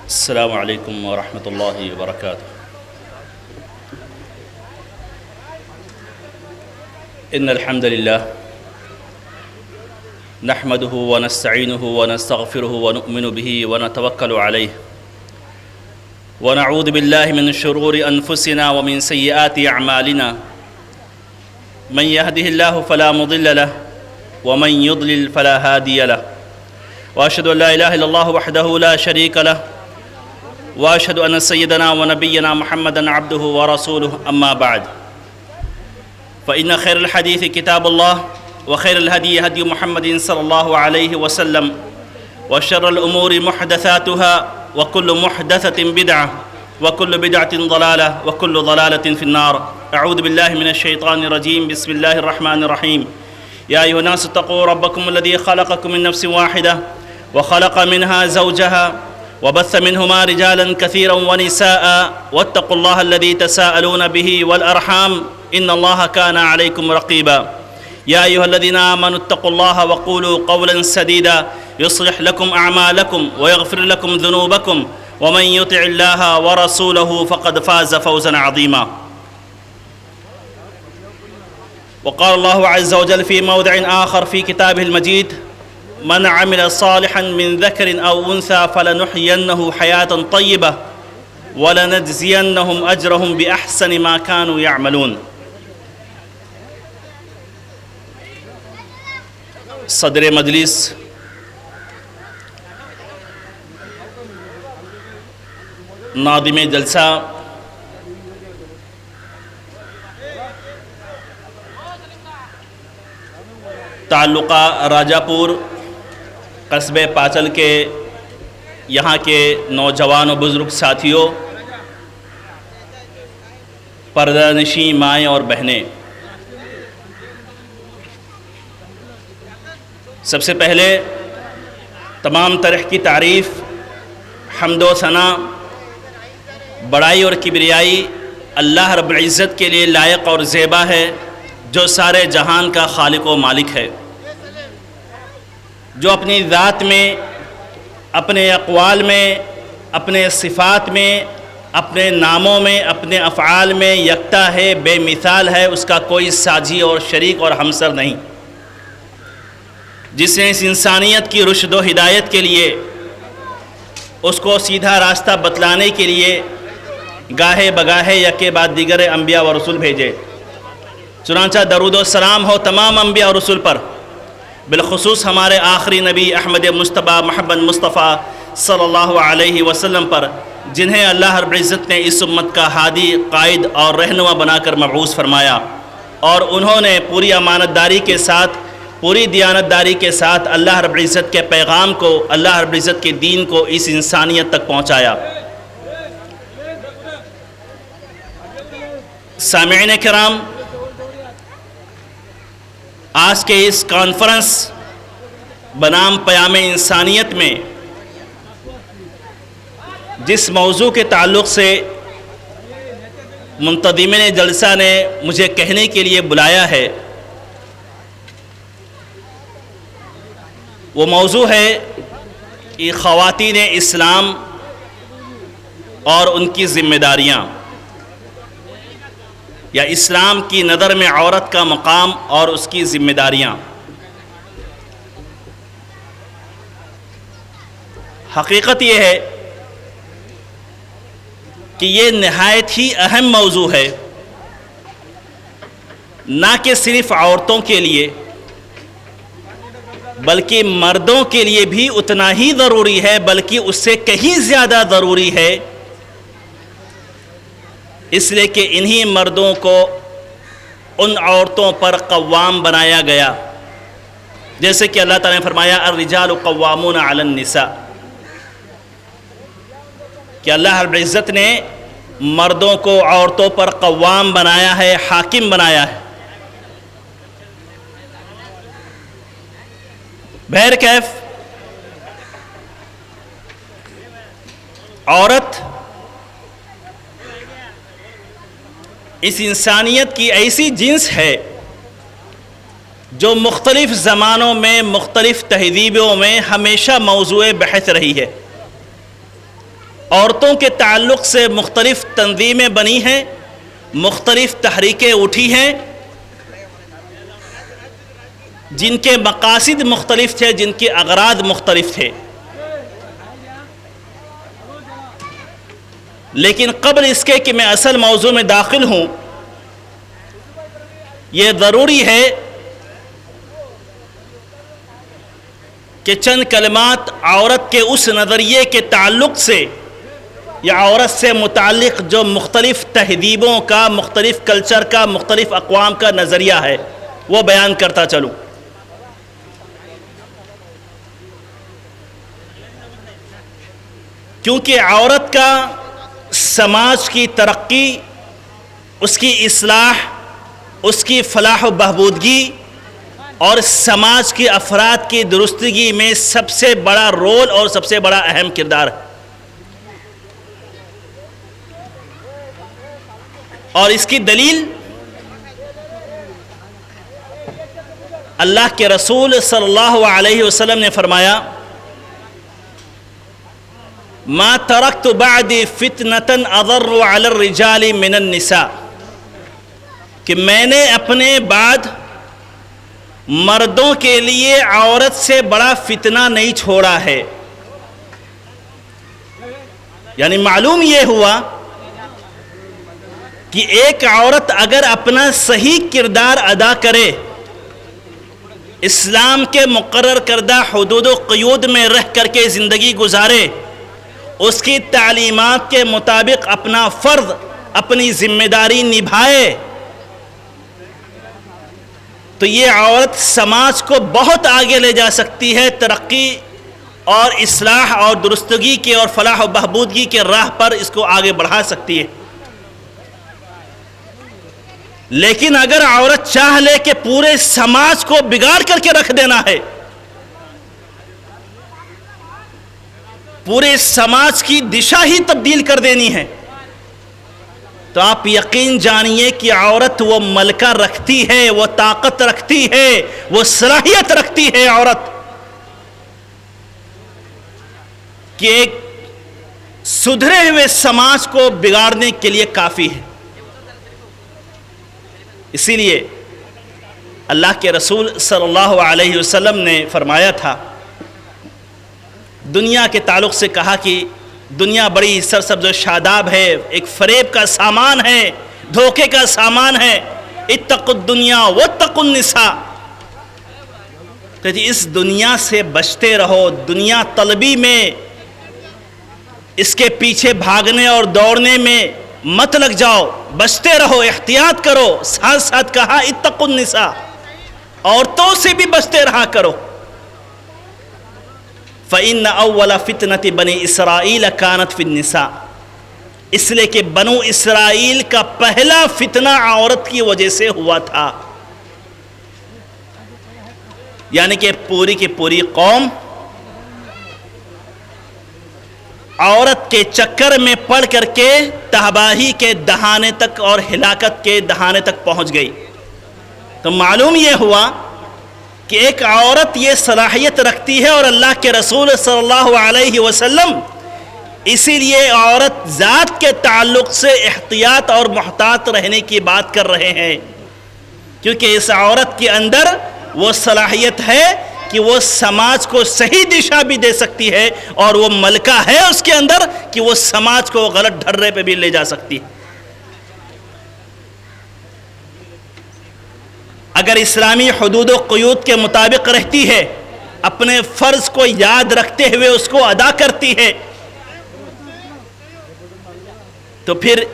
السلام علیکم ورحمۃ اللہ وبرکاتہ۔ ان الحمد للہ نحمده ونستعینه ونستغفره ونؤمن به ونتوکل علیہ ونعوذ باللہ من شرور انفسنا ومن سیئات اعمالنا من يهده الله فلا مضل له ومن يضلل فلا هادي له واشهد ان لا اله الا الله وحده لا شريك له واشهد ان سيدنا ونبينا محمدا عبده ورسوله اما بعد فان خير الحديث كتاب الله وخير الهدي هدي محمد صلى الله عليه وسلم وشر الامور محدثاتها وكل محدثة بدعة وكل بدعة ضلالة وكل ضلالة في النار اعوذ بالله من الشيطان الرجيم بسم الله الرحمن الرحيم يا ايها الناس اتقوا ربكم الذي خلقكم من نفس واحدة وخلق منها زوجها وبث منهما رجالا كثيرا ونساء واتقوا الله الذي تساءلون به والأرحام إن الله كان عليكم رقيبا يا أيها الذين آمنوا اتقوا الله وقولوا قولا سديدا يصلح لكم أعمالكم ويغفر لكم ذنوبكم ومن يطع الله ورسوله فقد فاز فوزا عظيما وقال الله عز وجل في موضع آخر في كتابه المجيد من عمل صالحا من ذكر أو أنثى فلنحيينه حياة طيبة ولنجزينهم أجرهم بأحسن ما كانوا يعملون۔ صدر مجلس، ناظم جلسہ، تعلقہ راجہ پور قصبے پاچل کے یہاں کے نوجوان و بزرگ ساتھیوں، پردہ نشین مائیں اور بہنیں، سب سے پہلے تمام طرح کی تعریف، حمد و ثنا، بڑائی اور کبریائی اللہ رب العزت کے لیے لائق اور زیبا ہے، جو سارے جہان کا خالق و مالک ہے، جو اپنی ذات میں، اپنے اقوال میں، اپنے صفات میں، اپنے ناموں میں، اپنے افعال میں یکتا ہے، بے مثال ہے، اس کا کوئی ساجی اور شریک اور ہمسر نہیں، جس نے اس انسانیت کی رشد و ہدایت کے لیے، اس کو سیدھا راستہ بتلانے کے لیے گاہے بگاہے یکے بعد دیگر انبیاء و رسول بھیجے۔ چنانچہ درود و سلام ہو تمام انبیاء و رسول پر، بالخصوص ہمارے آخری نبی احمد مصطفیٰ محمد مصطفیٰ صلی اللہ علیہ وسلم پر، جنہیں اللہ رب العزت نے اس امت کا ہادی، قائد اور رہنما بنا کر مبعوث فرمایا، اور انہوں نے پوری امانت داری کے ساتھ، پوری دیانت داری کے ساتھ اللہ رب العزت کے پیغام کو، اللہ رب العزت کے دین کو اس انسانیت تک پہنچایا۔ سامعین کرام، آج کے اس کانفرنس بنام پیام انسانیت میں جس موضوع کے تعلق سے منتظمین جلسہ نے مجھے کہنے کے لیے بلایا ہے، وہ موضوع ہے کہ خواتین اسلام اور ان کی ذمہ داریاں، یا اسلام کی نظر میں عورت کا مقام اور اس کی ذمہ داریاں۔ حقیقت یہ ہے کہ یہ نہایت ہی اہم موضوع ہے، نہ کہ صرف عورتوں کے لیے بلکہ مردوں کے لیے بھی اتنا ہی ضروری ہے، بلکہ اس سے کہیں زیادہ ضروری ہے، اس لیے کہ انہی مردوں کو ان عورتوں پر قوام بنایا گیا، جیسے کہ اللہ تعالیٰ نے فرمایا الرجال قوامون علی النساء، کہ اللہ رب العزت نے مردوں کو عورتوں پر قوام بنایا ہے، حاکم بنایا ہے۔ بہرکیف عورت اس انسانیت کی ایسی جنس ہے جو مختلف زمانوں میں مختلف تہذیبوں میں ہمیشہ موضوع بحث رہی ہے۔ عورتوں کے تعلق سے مختلف تنظیمیں بنی ہیں، مختلف تحریکیں اٹھی ہیں، جن کے مقاصد مختلف تھے، جن کے اغراض مختلف تھے. لیکن قبل اس کے کہ میں اصل موضوع میں داخل ہوں، یہ ضروری ہے کہ چند کلمات عورت کے اس نظریے کے تعلق سے یا عورت سے متعلق جو مختلف تہذیبوں کا، مختلف کلچر کا، مختلف اقوام کا نظریہ ہے وہ بیان کرتا چلوں. کیونکہ عورت کا سماج کی ترقی، اس کی اصلاح، اس کی فلاح و بہبودگی اور سماج کے افراد کی درستگی میں سب سے بڑا رول اور سب سے بڑا اہم کردار ہے. اور اس کی دلیل اللہ کے رسول صلی اللہ علیہ وسلم نے فرمایا: ما ترکت بعدی فتنة اضر علی الرجال من النساء، کہ میں نے اپنے بعد مردوں کے لیے عورت سے بڑا فتنہ نہیں چھوڑا ہے. یعنی معلوم یہ ہوا کہ ایک عورت اگر اپنا صحیح کردار ادا کرے، اسلام کے مقرر کردہ حدود و قیود میں رہ کر کے زندگی گزارے، اس کی تعلیمات کے مطابق اپنا فرض، اپنی ذمہ داری نبھائے، تو یہ عورت سماج کو بہت آگے لے جا سکتی ہے، ترقی اور اصلاح اور درستگی کے اور فلاح و بہبودگی کے راہ پر اس کو آگے بڑھا سکتی ہے. لیکن اگر عورت چاہ لے کہ پورے سماج کو بگاڑ کر کے رکھ دینا ہے، پورے سماج کی دشا ہی تبدیل کر دینی ہے، تو آپ یقین جانیے کہ عورت وہ ملکہ رکھتی ہے، وہ طاقت رکھتی ہے، وہ صلاحیت رکھتی ہے عورت کہ ایک سدھرے ہوئے سماج کو بگاڑنے کے لیے کافی ہے. اسی لیے اللہ کے رسول صلی اللہ علیہ وسلم نے فرمایا تھا، دنیا کے تعلق سے کہا کہ دنیا بڑی سرسبز و شاداب ہے، ایک فریب کا سامان ہے، دھوکے کا سامان ہے. اتقوا الدنیا واتقوا النساء، کہ اس دنیا سے بچتے رہو، دنیا طلبی میں، اس کے پیچھے بھاگنے اور دوڑنے میں مت لگ جاؤ، بچتے رہو، احتیاط کرو. ساتھ ساتھ کہا اتقوا النساء، عورتوں سے بھی بچتے رہا کرو. فَإِنَّ أَوَّلَ فِتْنَةِ بَنِي إِسْرَائِيلَ كَانَتْ فِي النِّسَاءِ، اس لیے کہ بنو اسرائیل کا پہلا فتنہ عورت کی وجہ سے ہوا تھا. یعنی کہ پوری کی پوری قوم عورت کے چکر میں پڑ کر کے تباہی کے دہانے تک اور ہلاکت کے دہانے تک پہنچ گئی. تو معلوم یہ ہوا کہ ایک عورت یہ صلاحیت رکھتی ہے، اور اللہ کے رسول صلی اللہ علیہ وسلم اسی لیے عورت ذات کے تعلق سے احتیاط اور محتاط رہنے کی بات کر رہے ہیں، کیونکہ اس عورت کے اندر وہ صلاحیت ہے کہ وہ سماج کو صحیح دشا بھی دے سکتی ہے، اور وہ ملکہ ہے اس کے اندر کہ وہ سماج کو غلط ڈھرے پہ بھی لے جا سکتی ہے. اگر اسلامی حدود و قیود کے مطابق رہتی ہے، اپنے فرض کو یاد رکھتے ہوئے اس کو ادا کرتی ہے، تو پھر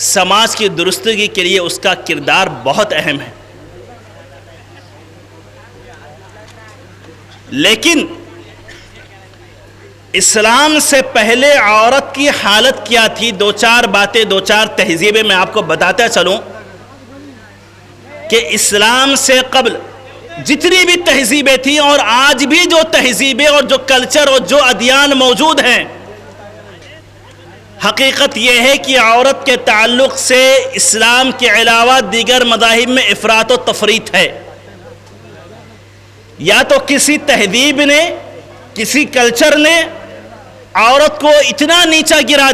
سماج کی درستگی کے لیے اس کا کردار بہت اہم ہے. لیکن اسلام سے پہلے عورت کی حالت کیا تھی؟ دو چار باتیں، دو چار تہذیبیں میں آپ کو بتاتا چلوں کہ اسلام سے قبل جتنی بھی تہذیبیں تھیں، اور آج بھی جو تہذیبیں اور جو کلچر اور جو ادیان موجود ہیں، حقیقت یہ ہے کہ عورت کے تعلق سے اسلام کے علاوہ دیگر مذاہب میں افراط و تفریط ہے. یا تو کسی تہذیب نے، کسی کلچر نے عورت کو اتنا نیچا گرا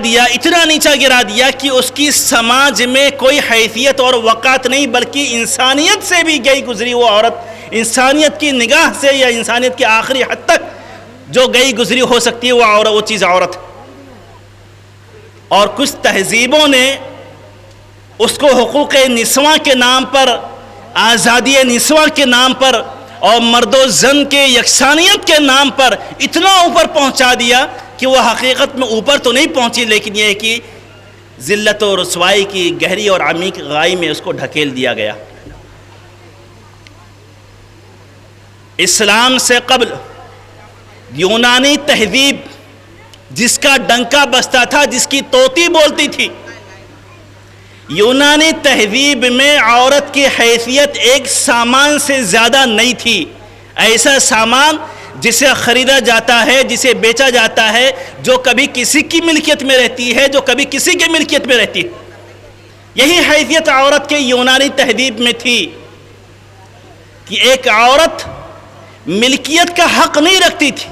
دیا کہ اس کی سماج میں کوئی حیثیت اور وقعت نہیں، بلکہ انسانیت سے بھی گئی گزری وہ عورت، انسانیت کی نگاہ سے یا انسانیت کے آخری حد تک جو گئی گزری ہو سکتی ہے وہ چیز عورت۔ اور کچھ تہذیبوں نے اس کو حقوق نسواں کے نام پر، آزادی نسواں کے نام پر اور مرد و زن کے یکسانیت کے نام پر اتنا اوپر پہنچا دیا کہ وہ حقیقت میں اوپر تو نہیں پہنچی، لیکن یہ ہے کہ ذلت و رسوائی کی گہری اور عمیق غائی میں اس کو ڈھکیل دیا گیا۔ اسلام سے قبل یونانی تہذیب جس کا ڈنکا بجتا تھا، جس کی طوطی بولتی تھی، یونانی تہذیب میں عورت کی حیثیت ایک سامان سے زیادہ نہیں تھی، ایسا سامان جسے خریدا جاتا ہے، جسے بیچا جاتا ہے، جو کبھی کسی کی ملکیت میں رہتی ہے، جو کبھی کسی کی ملکیت میں رہتی ہے۔ یہی حیثیت عورت کے یونانی تہذیب میں تھی کہ ایک عورت ملکیت کا حق نہیں رکھتی تھی،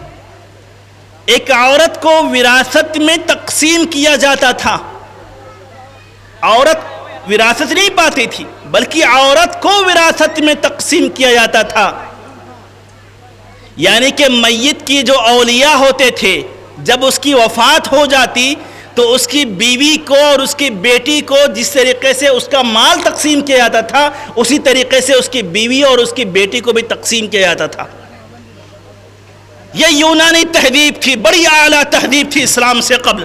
ایک عورت کو وراثت میں تقسیم کیا جاتا تھا۔ عورت وراثت نہیں پاتی تھی، بلکہ عورت کو وراثت میں تقسیم کیا جاتا تھا۔ یعنی کہ میت کی جو اولیاء ہوتے تھے، جب اس کی وفات ہو جاتی تو اس کی بیوی کو اور اس کی بیٹی کو جس طریقے سے اس کا مال تقسیم کیا جاتا تھا، اسی طریقے سے اس کی بیوی اور اس کی بیٹی کو بھی تقسیم کیا جاتا تھا۔ یہ یونانی تہذیب تھی، بڑی اعلیٰ تہذیب تھی اسلام سے قبل۔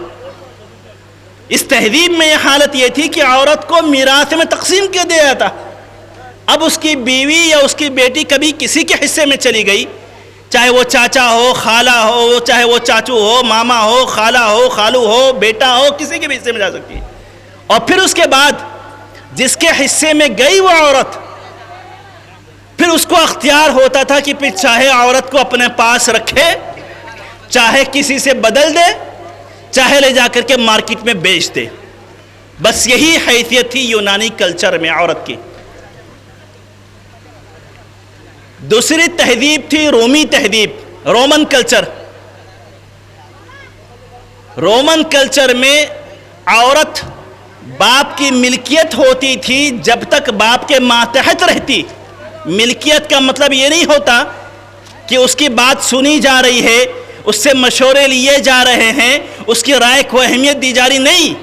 اس تہذیب میں یہ حالت یہ تھی کہ عورت کو میراث میں تقسیم کیا دیا جاتا۔ اب اس کی بیوی یا اس کی بیٹی کبھی کسی کے حصے میں چلی گئی، چاہے وہ چاچا ہو، خالہ ہو، چاہے وہ چاچو ہو، ماما ہو، خالہ ہو، خالو ہو، بیٹا ہو، کسی کے بھی حصے میں جا سکتی ہے۔ اور پھر اس کے بعد جس کے حصے میں گئی وہ عورت، پھر اس کو اختیار ہوتا تھا کہ پھر چاہے عورت کو اپنے پاس رکھے، چاہے کسی سے بدل دے، چاہے لے جا کر کے مارکیٹ میں بیچ دے۔ بس یہی حیثیت تھی یونانی کلچر میں عورت کی۔ دوسری تہذیب تھی رومی تہذیب، رومن کلچر۔ رومن کلچر میں عورت باپ کی ملکیت ہوتی تھی جب تک باپ کے ماتحت رہتی۔ ملکیت کا مطلب یہ نہیں ہوتا کہ اس کی بات سنی جا رہی ہے، اس سے مشورے لیے جا رہے ہیں، اس کی رائے کو اہمیت دی جا رہی نہیں،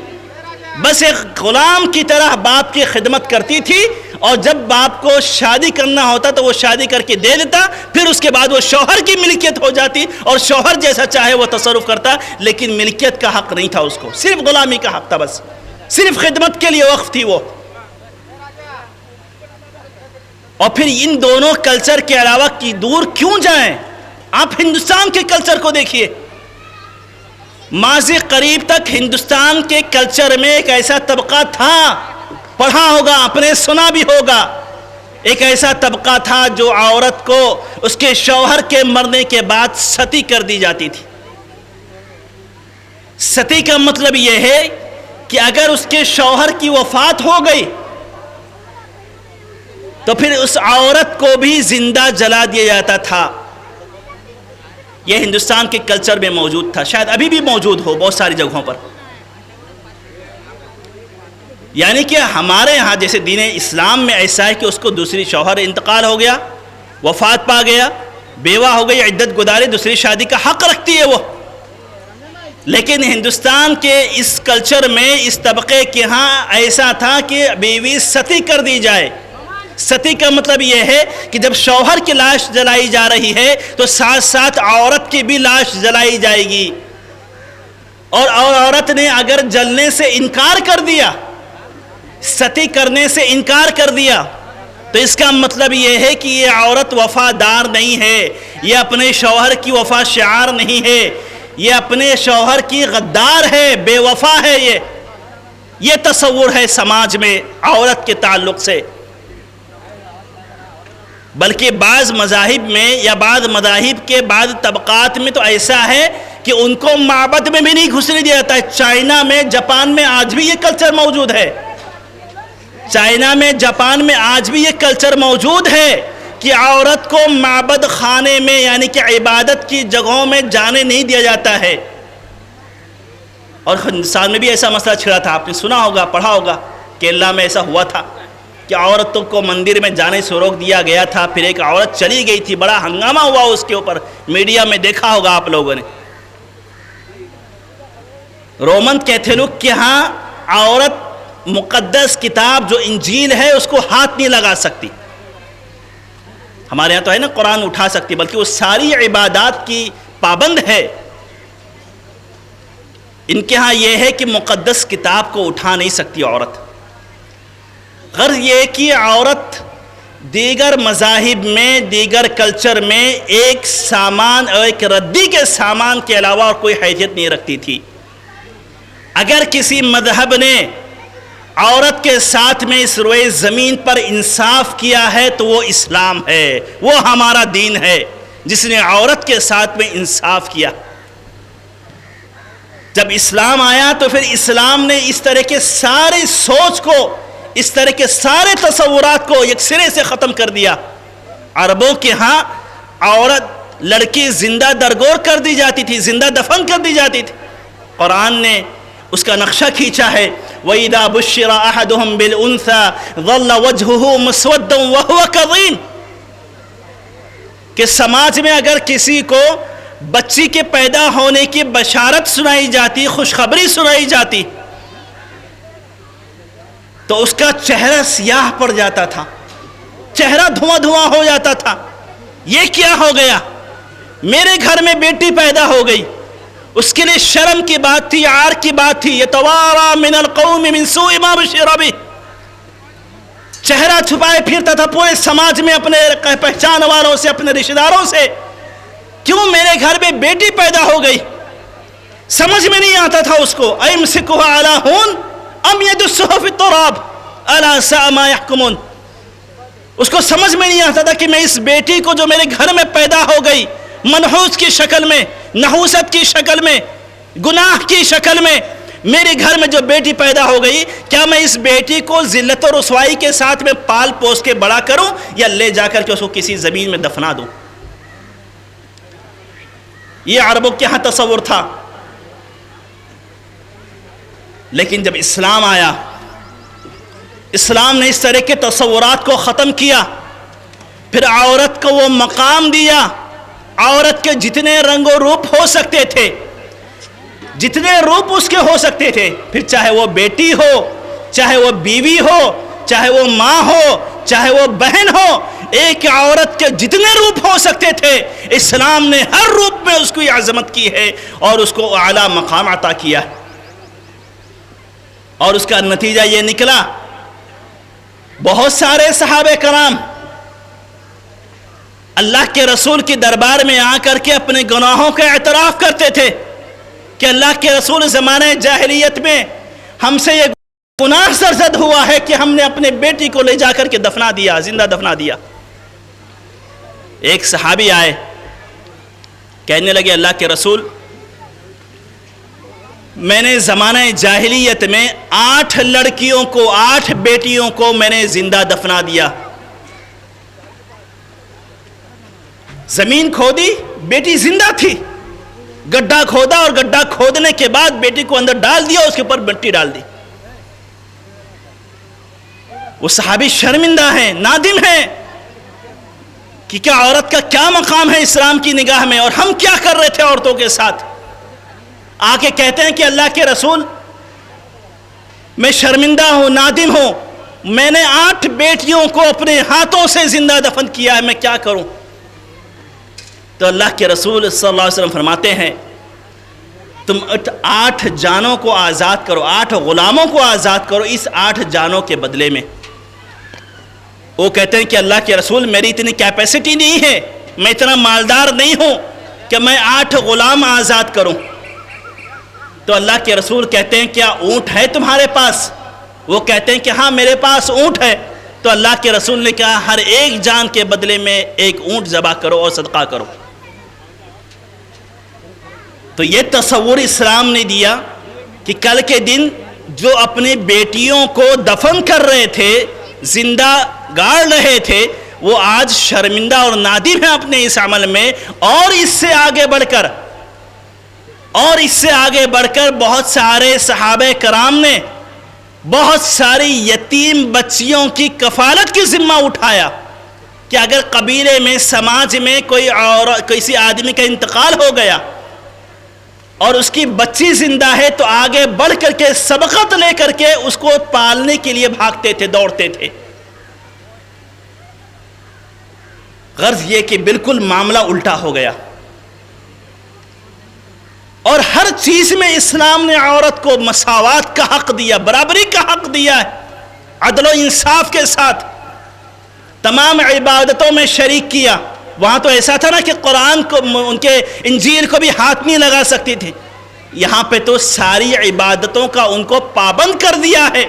بس ایک غلام کی طرح باپ کی خدمت کرتی تھی، اور جب باپ کو شادی کرنا ہوتا تو وہ شادی کر کے دے دیتا، پھر اس کے بعد وہ شوہر کی ملکیت ہو جاتی اور شوہر جیسا چاہے وہ تصرف کرتا، لیکن ملکیت کا حق نہیں تھا اس کو، صرف غلامی کا حق تھا، بس صرف خدمت کے لیے وقف تھی وہ۔ اور پھر ان دونوں کلچر کے علاوہ کی دور کیوں جائیں، آپ ہندوستان کے کلچر کو دیکھیے۔ ماضی قریب تک ہندوستان کے کلچر میں ایک ایسا طبقہ تھا، پڑھا ہوگا آپ نے، سنا بھی ہوگا، ایک ایسا طبقہ تھا جو عورت کو اس کے شوہر کے مرنے کے بعد ستی کر دی جاتی تھی۔ ستی کا مطلب یہ ہے کہ اگر اس کے شوہر کی وفات ہو گئی تو پھر اس عورت کو بھی زندہ جلا دیا جاتا تھا۔ یہ ہندوستان کے کلچر میں موجود تھا، شاید ابھی بھی موجود ہو بہت ساری جگہوں پر۔ یعنی کہ ہمارے ہاں جیسے دین اسلام میں ایسا ہے کہ اس کو دوسری شوہر انتقال ہو گیا، وفات پا گیا، بیوہ ہو گئی، عدت گزاری، دوسری شادی کا حق رکھتی ہے وہ۔ لیکن ہندوستان کے اس کلچر میں اس طبقے کے ہاں ایسا تھا کہ بیوی ستی کر دی جائے۔ ستی کا مطلب یہ ہے کہ جب شوہر کی لاش جلائی جا رہی ہے تو ساتھ ساتھ عورت کی بھی لاش جلائی جائے گی، اور عورت نے اگر جلنے سے انکار کر دیا، ستی کرنے سے انکار کر دیا، تو اس کا مطلب یہ ہے کہ یہ عورت وفادار نہیں ہے، یہ اپنے شوہر کی وفا شعار نہیں ہے، یہ اپنے شوہر کی غدار ہے، بے وفا ہے۔ یہ تصور ہے سماج میں عورت کے تعلق سے۔ بلکہ بعض مذاہب میں یا بعض مذاہب کے بعض طبقات میں تو ایسا ہے کہ ان کو معبد میں بھی نہیں گھسنے دیا جاتا ہے۔ چائنا میں، جاپان میں آج بھی یہ کلچر موجود ہے۔ چائنا میں، جاپان میں آج بھی یہ کلچر موجود ہے کہ عورت کو معبد خانے میں یعنی کہ عبادت کی جگہوں میں جانے نہیں دیا جاتا ہے۔ اور ہندوستان میں بھی ایسا مسئلہ چھڑا تھا، آپ نے سنا ہوگا، پڑھا ہوگا، کیرلا میں ایسا ہوا تھا کہ عورتوں کو مندر میں جانے سے روک دیا گیا تھا، پھر ایک عورت چلی گئی تھی، بڑا ہنگامہ ہوا اس کے اوپر، میڈیا میں دیکھا ہوگا آپ لوگوں نے۔ رومن کیتھولک کے ہاں عورت مقدس کتاب جو انجیل ہے اس کو ہاتھ نہیں لگا سکتی، ہمارے یہاں تو ہے نا قرآن اٹھا سکتی، بلکہ وہ ساری عبادات کی پابند ہے۔ ان کے ہاں یہ ہے کہ مقدس کتاب کو اٹھا نہیں سکتی عورت۔ غرض یہ کہ عورت دیگر مذاہب میں، دیگر کلچر میں ایک سامان اور ایک ردی کے سامان کے علاوہ اور کوئی حیثیت نہیں رکھتی تھی۔ اگر کسی مذہب نے عورت کے ساتھ میں اس روئے زمین پر انصاف کیا ہے تو وہ اسلام ہے، وہ ہمارا دین ہے جس نے عورت کے ساتھ میں انصاف کیا۔ جب اسلام آیا تو پھر اسلام نے اس طرح کے سارے سوچ کو، اس طرح کے سارے تصورات کو ایک سرے سے ختم کر دیا۔ عربوں کے ہاں عورت، لڑکی زندہ درگور کر دی جاتی تھی، زندہ دفن کر دی جاتی تھی۔ قرآن نے اس کا نقشہ کھینچا ہے، وَإِذَا بُشِّرَ أَحَدُهُمْ بِالْأُنثَى ظَلَّ وَجْهُهُ مُسْوَدًّا وَهُوَ كَظِيمٌ، کہ سماج میں اگر کسی کو بچی کے پیدا ہونے کی بشارت سنائی جاتی، خوشخبری سنائی جاتی، تو اس کا چہرہ سیاہ پڑ جاتا تھا، چہرہ دھواں دھواں ہو جاتا تھا۔ یہ کیا ہو گیا؟ میرے گھر میں بیٹی پیدا ہو گئی۔ اس کے لیے شرم کی بات تھی، عار کی بات تھی، یتوارا من القوم من سوء ما بشر بہ، چہرہ چھپائے پھرتا تھا پورے سماج میں، اپنے پہچان والوں سے، اپنے رشتہ داروں سے، کیوں میرے گھر میں بیٹی پیدا ہو گئی؟ سمجھ میں نہیں آتا تھا اس کو، ایمسکھا علی ہون ام یدسہ فی التراب الا ساء ما یحکمون۔ اس کو سمجھ میں نہیں آتا تھا کہ میں اس بیٹی کو جو میرے گھر میں پیدا ہو گئی، منحوس کی شکل میں، نحوست کی شکل میں، گناہ کی شکل میں، میرے گھر میں جو بیٹی پیدا ہو گئی، کیا میں اس بیٹی کو ذلت و رسوائی کے ساتھ میں پال پوس کے بڑا کروں یا لے جا کر کے اس کو کسی زمین میں دفنا دوں؟ یہ عربوں کے ہاں تصور تھا۔ لیکن جب اسلام آیا، اسلام نے اس طرح کے تصورات کو ختم کیا، پھر عورت کو وہ مقام دیا، عورت کے جتنے رنگ و روپ ہو سکتے تھے، جتنے روپ اس کے ہو سکتے تھے، پھر چاہے وہ بیٹی ہو، چاہے وہ بیوی ہو، چاہے وہ ماں ہو، چاہے وہ بہن ہو، ایک عورت کے جتنے روپ ہو سکتے تھے، اسلام نے ہر روپ میں اس کی عظمت کی ہے اور اس کو اعلیٰ مقام عطا کیا ہے۔ اور اس کا نتیجہ یہ نکلا، بہت سارے صحابہ کرام اللہ کے رسول کی دربار میں آ کر کے اپنے گناہوں کا اعتراف کرتے تھے کہ اللہ کے رسول زمانہ جاہلیت میں ہم سے یہ گناہ سرزد ہوا ہے کہ ہم نے اپنے بیٹی کو لے جا کر کے دفنا دیا، زندہ دفنا دیا۔ ایک صحابی آئے، کہنے لگے اللہ کے رسول، میں نے زمانہ جاہلیت میں 8 لڑکیوں کو، 8 بیٹیوں کو میں نے زندہ دفنا دیا۔ زمین کھودی، بیٹی زندہ تھی، گڈھا کھودا اور گڈھا کھودنے کے بعد بیٹی کو اندر ڈال دیا، اس کے اوپر مٹی ڈال دی۔ وہ صحابی شرمندہ ہیں، نادم ہیں کہ کیا عورت کا کیا مقام ہے اسلام کی نگاہ میں، اور ہم کیا کر رہے تھے عورتوں کے ساتھ۔ آ کے کہتے ہیں کہ اللہ کے رسول، میں شرمندہ ہوں، نادم ہوں، میں نے 8 بیٹیوں کو اپنے ہاتھوں سے زندہ دفن کیا ہے، میں کیا کروں؟ تو اللہ کے رسول صلی اللہ علیہ وسلم فرماتے ہیں، تم 8 جانوں کو آزاد کرو، 8 غلاموں کو آزاد کرو اس 8 جانوں کے بدلے میں۔ وہ کہتے ہیں کہ اللہ کے رسول، میری اتنی کیپیسٹی نہیں ہے، میں اتنا مالدار نہیں ہوں کہ میں 8 غلام آزاد کروں۔ تو اللہ کے رسول کہتے ہیں کیا اونٹ ہے تمہارے پاس؟ وہ کہتے ہیں کہ ہاں میرے پاس اونٹ ہے۔ تو اللہ کے رسول نے کہا ہر ایک جان کے بدلے میں ایک اونٹ ذبح کرو اور صدقہ کرو۔ تو یہ تصور اسلام نے دیا کہ کل کے دن جو اپنی بیٹیوں کو دفن کر رہے تھے، زندہ گاڑ رہے تھے، وہ آج شرمندہ اور نادم ہیں اپنے اس عمل میں، اور اس سے آگے بڑھ کر اور اس سے آگے بڑھ کر بہت سارے صحابہ کرام نے بہت ساری یتیم بچیوں کی کفالت کی ذمہ اٹھایا کہ اگر قبیلے میں سماج میں کسی آدمی کا انتقال ہو گیا اور اس کی بچی زندہ ہے تو آگے بڑھ کر کے سبقت لے کر کے اس کو پالنے کے لیے بھاگتے تھے، دوڑتے تھے۔ غرض یہ کہ بالکل معاملہ الٹا ہو گیا، اور ہر چیز میں اسلام نے عورت کو مساوات کا حق دیا، برابری کا حق دیا ہے، عدل و انصاف کے ساتھ تمام عبادتوں میں شریک کیا۔ وہاں تو ایسا تھا نا کہ قرآن کو، ان کے انجیل کو بھی ہاتھ نہیں لگا سکتی تھی، یہاں پہ تو ساری عبادتوں کا ان کو پابند کر دیا ہے،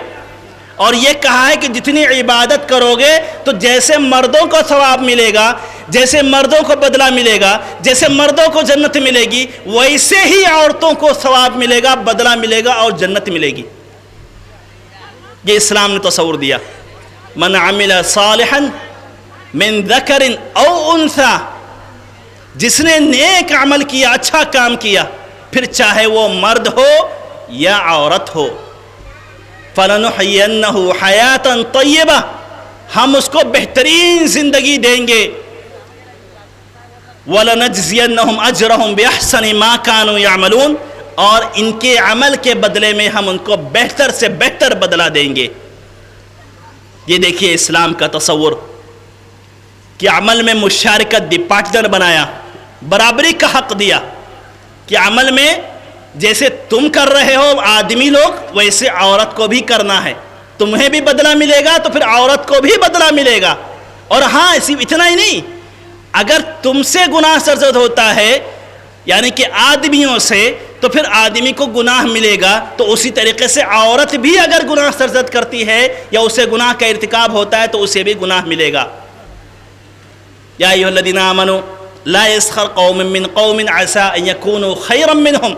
اور یہ کہا ہے کہ جتنی عبادت کرو گے تو جیسے مردوں کو ثواب ملے گا، جیسے مردوں کو بدلہ ملے گا، جیسے مردوں کو جنت ملے گی، ویسے ہی عورتوں کو ثواب ملے گا، بدلہ ملے گا اور جنت ملے گی۔ یہ اسلام نے تصور دیا۔ من عمل صالحا من ذکر او انثی، جس نے نیک عمل کیا، اچھا کام کیا، پھر چاہے وہ مرد ہو یا عورت ہو، فَلَنُحْيَنَّهُ حَيَاةً طَيِّبَةً، ہم اس کو بہترین زندگی دیں گے، وَلَنَجْزِيَنَّهُمْ أَجْرَهُمْ بِأَحْسَنِ مَا كَانُوا يَعْمَلُونَ، اور ان کے عمل کے بدلے میں ہم ان کو بہتر سے بہتر بدلہ دیں گے۔ یہ دیکھیے اسلام کا تصور کہ عمل میں مشارکت دی، پارٹنر بنایا، برابری کا حق دیا کہ عمل میں جیسے تم کر رہے ہو آدمی لوگ، ویسے عورت کو بھی کرنا ہے، تمہیں بھی بدلہ ملے گا تو پھر عورت کو بھی بدلہ ملے گا۔ اور ہاں صرف اتنا ہی نہیں، اگر تم سے گناہ سرزد ہوتا ہے یعنی کہ آدمیوں سے، تو پھر آدمی کو گناہ ملے گا، تو اسی طریقے سے عورت بھی اگر گناہ سرزد کرتی ہے یا اسے گناہ کا ارتکاب ہوتا ہے تو اسے بھی گناہ ملے گا۔ یا ایھا الذین آمنوا لا یسخر قوم من قوم عسى ان یکونوا خیرا منہم،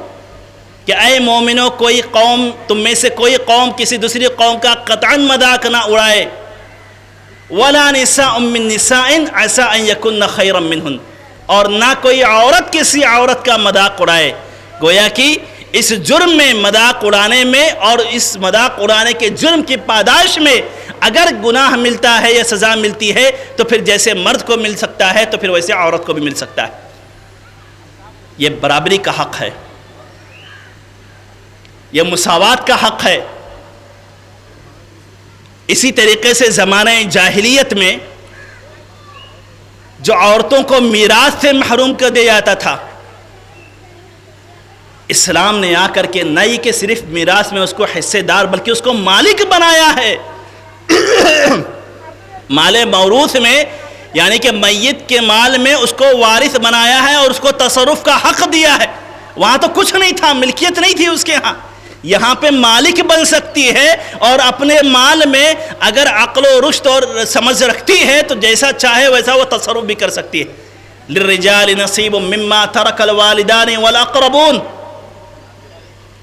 کہ اے مومنو، کوئی قوم، تم میں سے کوئی قوم کسی دوسری قوم کا قطعاً مذاق نہ اڑائے، ولا نساء من نساء عسى ان یکن خیرا منہن، اور نہ کوئی عورت کسی عورت کا مذاق اڑائے۔ گویا کہ اس جرم میں، مذاق اڑانے میں، اور اس مذاق اڑانے کے جرم کی پاداش میں اگر گناہ ملتا ہے یا سزا ملتی ہے تو پھر جیسے مرد کو مل سکتا ہے تو پھر ویسے عورت کو بھی مل سکتا ہے۔ یہ برابری کا حق ہے، یہ مساوات کا حق ہے۔ اسی طریقے سے زمانہ جاہلیت میں جو عورتوں کو میراث سے محروم کر دیا جاتا تھا، اسلام نے آ کر کے نئی کہ صرف میراث میں اس کو حصے دار بلکہ اس کو مالک بنایا ہے۔ مال موروث میں یعنی کہ میت کے مال میں اس کو وارث بنایا ہے اور اس کو تصرف کا حق دیا ہے۔ وہاں تو کچھ نہیں تھا، ملکیت نہیں تھی اس کے ہاں، یہاں پہ مالک بن سکتی ہے، اور اپنے مال میں اگر عقل و رشد اور سمجھ رکھتی ہے تو جیسا چاہے ویسا وہ تصرف بھی کر سکتی ہے۔ للرجال نصیب مما ترک الوالدان والاقربون،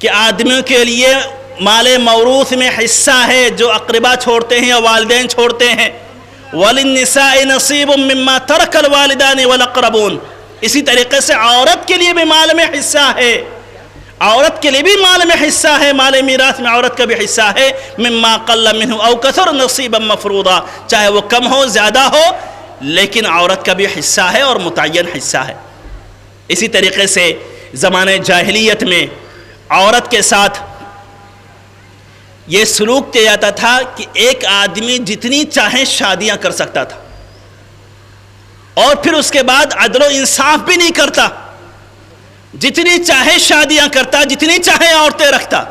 کہ آدمیوں کے لیے مال موروث میں حصہ ہے جو اقربا چھوڑتے ہیں یا والدین چھوڑتے ہیں۔ وللنساء نصیب مما ترک الوالدان والاقربون، اسی طریقے سے عورت کے لیے بھی مال میں حصہ ہے، عورت کے لیے بھی مال میں حصہ ہے، مال میراث میں عورت کا بھی حصہ ہے۔ مما قل منہ او کثر نصیبا مفروضا، چاہے وہ کم ہو زیادہ ہو لیکن عورت کا بھی حصہ ہے اور متعین حصہ ہے۔ اسی طریقے سے زمانے جاہلیت میں عورت کے ساتھ یہ سلوک کیا جاتا تھا کہ ایک آدمی جتنی چاہے شادیاں کر سکتا تھا، اور پھر اس کے بعد عدل و انصاف بھی نہیں کرتا، جتنی چاہے شادیاں کرتا، جتنی چاہے عورتیں رکھتا،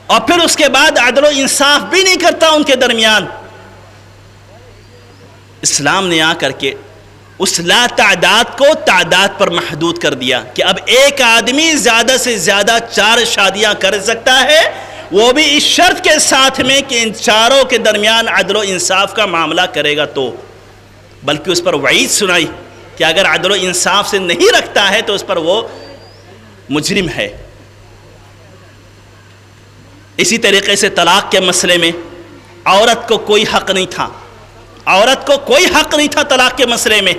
اور پھر اس کے بعد عدل و انصاف بھی نہیں کرتا ان کے درمیان۔ اسلام نے آ کر کے اس لا تعداد کو تعداد پر محدود کر دیا کہ اب ایک آدمی زیادہ سے زیادہ 4 شادیاں کر سکتا ہے، وہ بھی اس شرط کے ساتھ میں کہ ان چاروں کے درمیان عدل و انصاف کا معاملہ کرے گا تو، بلکہ اس پر وعید سنائی کہ اگر عدل و انصاف سے نہیں رکھتا ہے تو اس پر وہ مجرم ہے۔ اسی طریقے سے طلاق کے مسئلے میں عورت کو کوئی حق نہیں تھا، عورت کو کوئی حق نہیں تھا طلاق کے مسئلے میں،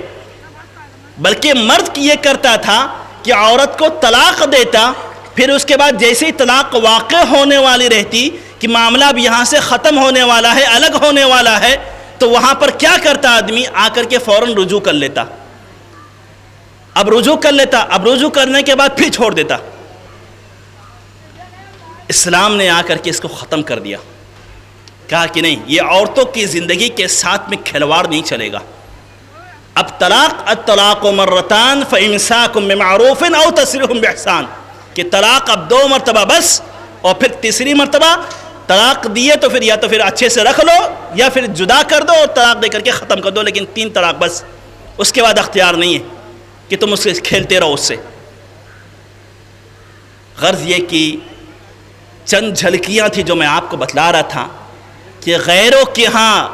بلکہ مرد یہ کرتا تھا کہ عورت کو طلاق دیتا، پھر اس کے بعد جیسے ہی طلاق واقع ہونے والی رہتی کہ معاملہ اب یہاں سے ختم ہونے والا ہے، الگ ہونے والا ہے، تو وہاں پر کیا کرتا آدمی؟ آ کر کے فوراً رجوع کر لیتا، اب رجوع کر لیتا، اب رجوع کرنے کے بعد پھر چھوڑ دیتا۔ اسلام نے آ کر کے اس کو ختم کر دیا، کہا کہ نہیں، یہ عورتوں کی زندگی کے ساتھ میں کھلواڑ نہیں چلے گا۔ اب الطلاق مرتان فإمساک بمعروف او تسریح بإحسان، کہ طلاق اب 2 مرتبہ بس، اور پھر تیسری مرتبہ طلاق دیے تو پھر یا تو پھر اچھے سے رکھ لو یا پھر جدا کر دو اور طلاق دے کر کے ختم کر دو، لیکن 3 طلاق بس، اس کے بعد اختیار نہیں ہے کہ تم اس سے کھیلتے رہو اس سے۔ غرض یہ کہ چند جھلکیاں تھی جو میں آپ کو بتلا رہا تھا کہ غیروں کے ہاں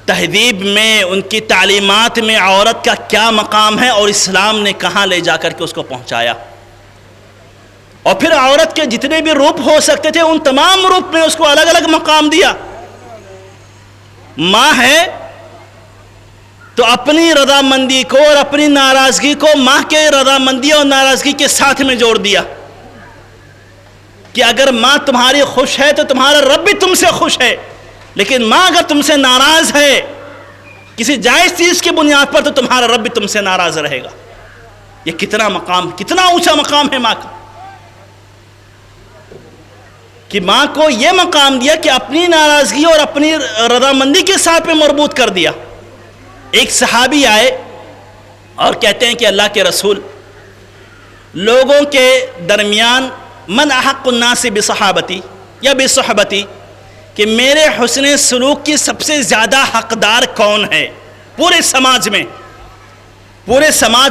تہذیب میں، ان کی تعلیمات میں عورت کا کیا مقام ہے اور اسلام نے کہاں لے جا کر کے اس کو پہنچایا، اور پھر عورت کے جتنے بھی روپ ہو سکتے تھے ان تمام روپ میں اس کو الگ الگ مقام دیا۔ ماں ہے تو اپنی رضامندی کو اور اپنی ناراضگی کو ماں کے رضامندی اور ناراضگی کے ساتھ میں جوڑ دیا کہ اگر ماں تمہاری خوش ہے تو تمہارا رب بھی تم سے خوش ہے، لیکن ماں اگر تم سے ناراض ہے کسی جائز چیز کی بنیاد پر تو تمہارا رب بھی تم سے ناراض رہے گا۔ یہ کتنا مقام، کتنا اونچا مقام ہے ماں کا، کہ ماں کو یہ مقام دیا کہ اپنی ناراضگی اور اپنی رضامندی کے ساتھ میں مربوط کر دیا۔ ایک صحابی آئے اور کہتے ہیں کہ اللہ کے رسول، لوگوں کے درمیان من احق الناس بصحابتی یا بصحبتی، کہ میرے حسن سلوک کی سب سے زیادہ حقدار کون ہے پورے سماج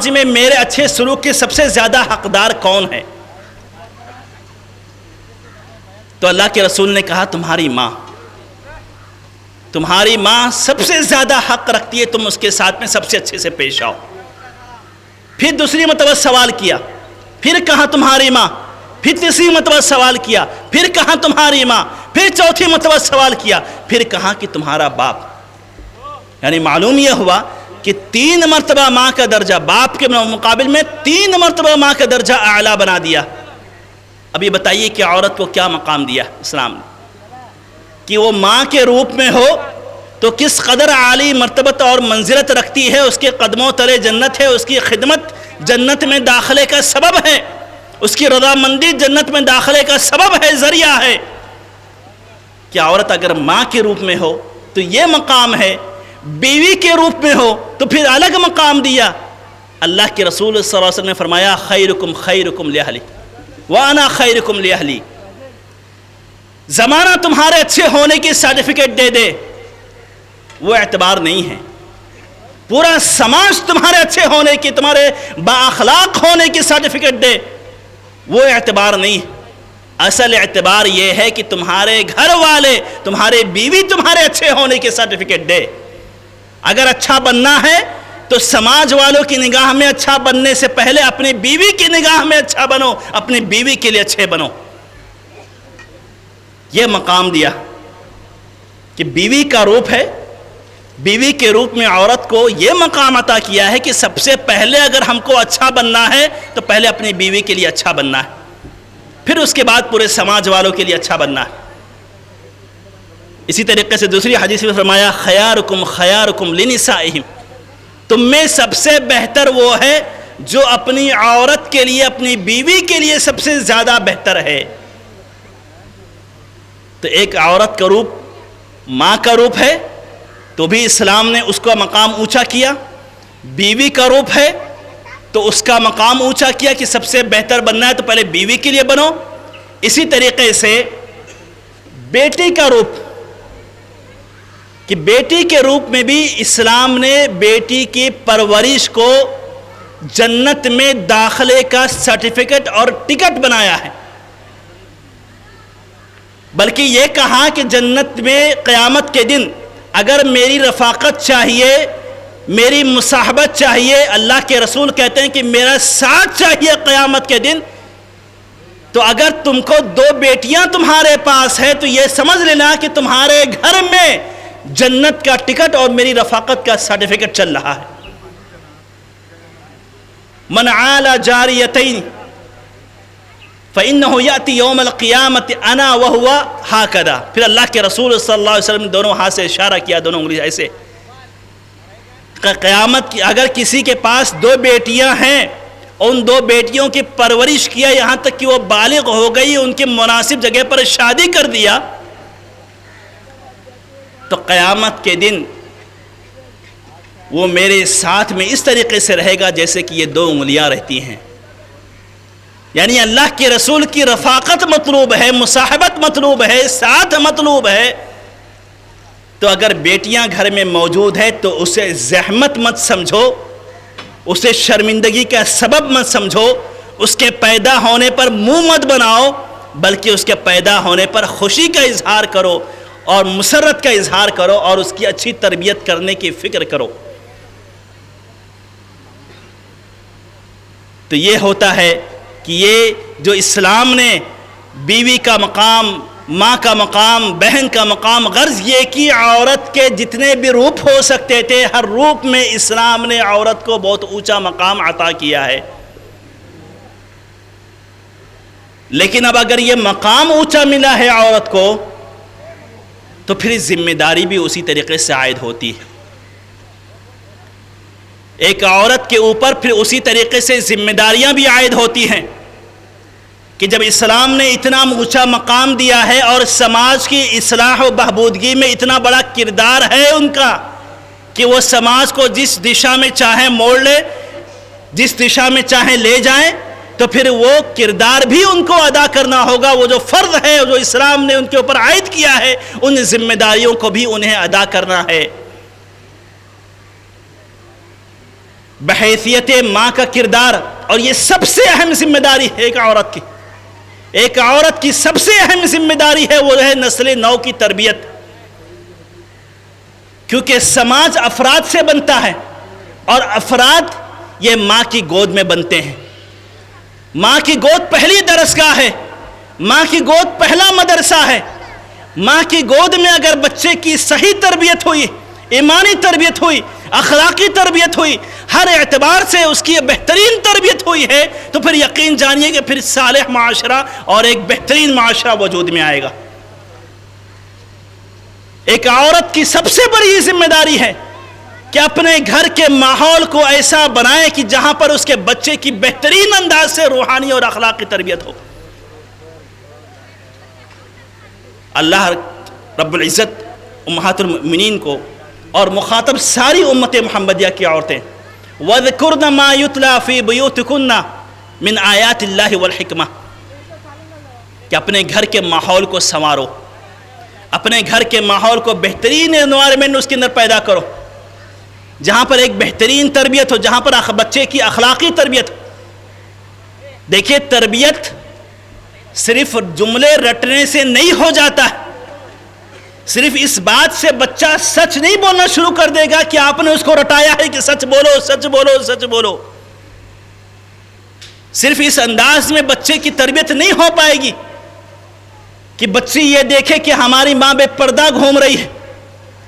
میں میرے اچھے سلوک کی سب سے زیادہ حقدار کون ہے؟ تو اللہ کے رسول نے کہا تمہاری ماں سب سے زیادہ حق رکھتی ہے، تم اس کے ساتھ میں سب سے اچھے سے پیش آؤ۔ پھر دوسری مرتبہ سوال کیا، پھر کہا تمہاری ماں، پھر تیسری مرتبہ سوال کیا، پھر کہا تمہاری ماں، پھر چوتھی مرتبہ سوال کیا، پھر کہا کہ تمہارا باپ۔ یعنی معلوم یہ ہوا کہ 3 مرتبہ ماں کا درجہ، باپ کے مقابل میں 3 مرتبہ ماں کا درجہ اعلیٰ بنا دیا۔ اب یہ بتائیے کہ عورت کو کیا مقام دیا اسلام نے، کہ وہ ماں کے روپ میں ہو تو کس قدر عالی مرتبت اور منزلت رکھتی ہے، اس کے قدموں تلے جنت ہے، اس کی خدمت جنت میں داخلے کا سبب ہے، اس کی رضامندی جنت میں داخلے کا سبب ہے، ذریعہ ہے۔ کہ عورت اگر ماں کے روپ میں ہو تو یہ مقام ہے، بیوی کے روپ میں ہو تو پھر الگ مقام دیا۔ اللہ کے رسول صلی اللہ علیہ وسلم نے فرمایا خیرکم خیرکم لأہلی وانا خیرکم لأہلی۔ زمانہ تمہارے اچھے ہونے کی سرٹیفکیٹ دے دے وہ اعتبار نہیں ہے، پورا سماج تمہارے اچھے ہونے کی، تمہارے بااخلاق ہونے کی سرٹیفکیٹ دے وہ اعتبار نہیں ہے۔ اصل اعتبار یہ ہے کہ تمہارے گھر والے، تمہارے بیوی تمہارے اچھے ہونے کی سرٹیفکیٹ دے۔ اگر اچھا بننا ہے تو سماج والوں کی نگاہ میں اچھا بننے سے پہلے اپنی بیوی کی نگاہ میں اچھا بنو، اپنی بیوی کے لیے اچھے بنو۔ یہ مقام دیا کہ بیوی کا روپ ہے، بیوی کے روپ میں عورت کو یہ مقام عطا کیا ہے کہ سب سے پہلے اگر ہم کو اچھا بننا ہے تو پہلے اپنی بیوی کے لیے اچھا بننا ہے، پھر اس کے بعد پورے سماج والوں کے لیے اچھا بننا ہے۔ اسی طریقے سے دوسری حدیث میں فرمایا خیارکم خیارکم لنسائہم، تم میں سب سے بہتر وہ ہے جو اپنی عورت کے لیے، اپنی بیوی کے لیے سب سے زیادہ بہتر ہے۔ تو ایک عورت کا روپ ماں کا روپ ہے تو بھی اسلام نے اس کا مقام اونچا کیا، بیوی کا روپ ہے تو اس کا مقام اونچا کیا کہ سب سے بہتر بننا ہے تو پہلے بیوی کے لیے بنو۔ اسی طریقے سے بیٹی کا روپ، کہ بیٹی کے روپ میں بھی اسلام نے بیٹی کی پرورش کو جنت میں داخلے کا سرٹیفکیٹ اور ٹکٹ بنایا ہے، بلکہ یہ کہا کہ جنت میں قیامت کے دن اگر میری رفاقت چاہیے، میری مصاحبت چاہیے، اللہ کے رسول کہتے ہیں کہ میرا ساتھ چاہیے قیامت کے دن، تو اگر تم کو 2 بیٹیاں تمہارے پاس ہے تو یہ سمجھ لینا کہ تمہارے گھر میں جنت کا ٹکٹ اور میری رفاقت کا سرٹیفکیٹ چل رہا ہے۔ من عال جاریتین فإنه یأتی یوم القیامت انا وہو ہاکذا. پھر اللہ کے رسول صلی اللہ علیہ وسلم نے دونوں ہاتھ سے اشارہ کیا، دونوں انگلی ایسے. قیامت کی اگر کسی کے پاس 2 بیٹیاں ہیں، ان 2 بیٹیوں کی پرورش کیا یہاں تک کہ وہ بالغ ہو گئی، ان کے مناسب جگہ پر شادی کر دیا، تو قیامت کے دن وہ میرے ساتھ میں اس طریقے سے رہے گا جیسے کہ یہ 2 انگلیاں رہتی ہیں. یعنی اللہ کے رسول کی رفاقت مطلوب ہے، مصاحبت مطلوب ہے، ساتھ مطلوب ہے. تو اگر بیٹیاں گھر میں موجود ہے تو اسے زحمت مت سمجھو، اسے شرمندگی کا سبب مت سمجھو، اس کے پیدا ہونے پر منہ مت بناؤ، بلکہ اس کے پیدا ہونے پر خوشی کا اظہار کرو اور مسرت کا اظہار کرو اور اس کی اچھی تربیت کرنے کی فکر کرو. تو یہ ہوتا ہے کہ یہ جو اسلام نے بیوی کا مقام، ماں کا مقام، بہن کا مقام، غرض یہ کہ عورت کے جتنے بھی روپ ہو سکتے تھے ہر روپ میں اسلام نے عورت کو بہت اونچا مقام عطا کیا ہے. لیکن اب اگر یہ مقام اونچا ملا ہے عورت کو تو پھر ذمہ داری بھی اسی طریقے سے عائد ہوتی ہے. ایک عورت کے اوپر پھر اسی طریقے سے ذمہ داریاں بھی عائد ہوتی ہیں کہ جب اسلام نے اتنا اونچا مقام دیا ہے اور سماج کی اصلاح و بہبودگی میں اتنا بڑا کردار ہے ان کا کہ وہ سماج کو جس دشا میں چاہیں موڑ لے، جس دشا میں چاہیں لے جائیں، تو پھر وہ کردار بھی ان کو ادا کرنا ہوگا. وہ جو فرض ہے جو اسلام نے ان کے اوپر عائد کیا ہے ان ذمہ داریوں کو بھی انہیں ادا کرنا ہے. بحیثیت ماں کا کردار، اور یہ سب سے اہم ذمہ داری ہے ایک عورت کی سب سے اہم ذمہ داری ہے وہ ہے نسل نو کی تربیت. کیونکہ سماج افراد سے بنتا ہے اور افراد یہ ماں کی گود میں بنتے ہیں. ماں کی گود پہلی درسگاہ ہے، ماں کی گود پہلا مدرسہ ہے. ماں کی گود میں اگر بچے کی صحیح تربیت ہوئی، ایمانی تربیت ہوئی، اخلاقی تربیت ہوئی، ہر اعتبار سے اس کی بہترین تربیت ہوئی ہے، تو پھر یقین جانیے کہ پھر صالح معاشرہ اور ایک بہترین معاشرہ وجود میں آئے گا. ایک عورت کی سب سے بڑی ذمہ داری ہے کہ اپنے گھر کے ماحول کو ایسا بنائے کہ جہاں پر اس کے بچے کی بہترین انداز سے روحانی اور اخلاقی تربیت ہو. اللہ رب العزت امہات المؤمنین کو اور مخاطب ساری امت محمدیہ کی عورتیں وَذْكُرْنَ مَا يُتْلَى فِي بُيُوتِكُنَّ مِنْ آیَاتِ اللَّهِ وَالْحِکْمَةِ کہ اپنے گھر کے ماحول کو سنوارو، اپنے گھر کے ماحول کو بہترین انوائرمنٹ اس کے اندر پیدا کرو جہاں پر ایک بہترین تربیت ہو، جہاں پر بچے کی اخلاقی تربیت ہو. دیکھیے تربیت صرف جملے رٹنے سے نہیں ہو جاتا ہے. صرف اس بات سے بچہ سچ نہیں بولنا شروع کر دے گا کہ آپ نے اس کو رٹایا ہے کہ سچ بولو سچ بولو سچ بولو. صرف اس انداز میں بچے کی تربیت نہیں ہو پائے گی کہ بچی یہ دیکھے کہ ہماری ماں بے پردہ گھوم رہی ہے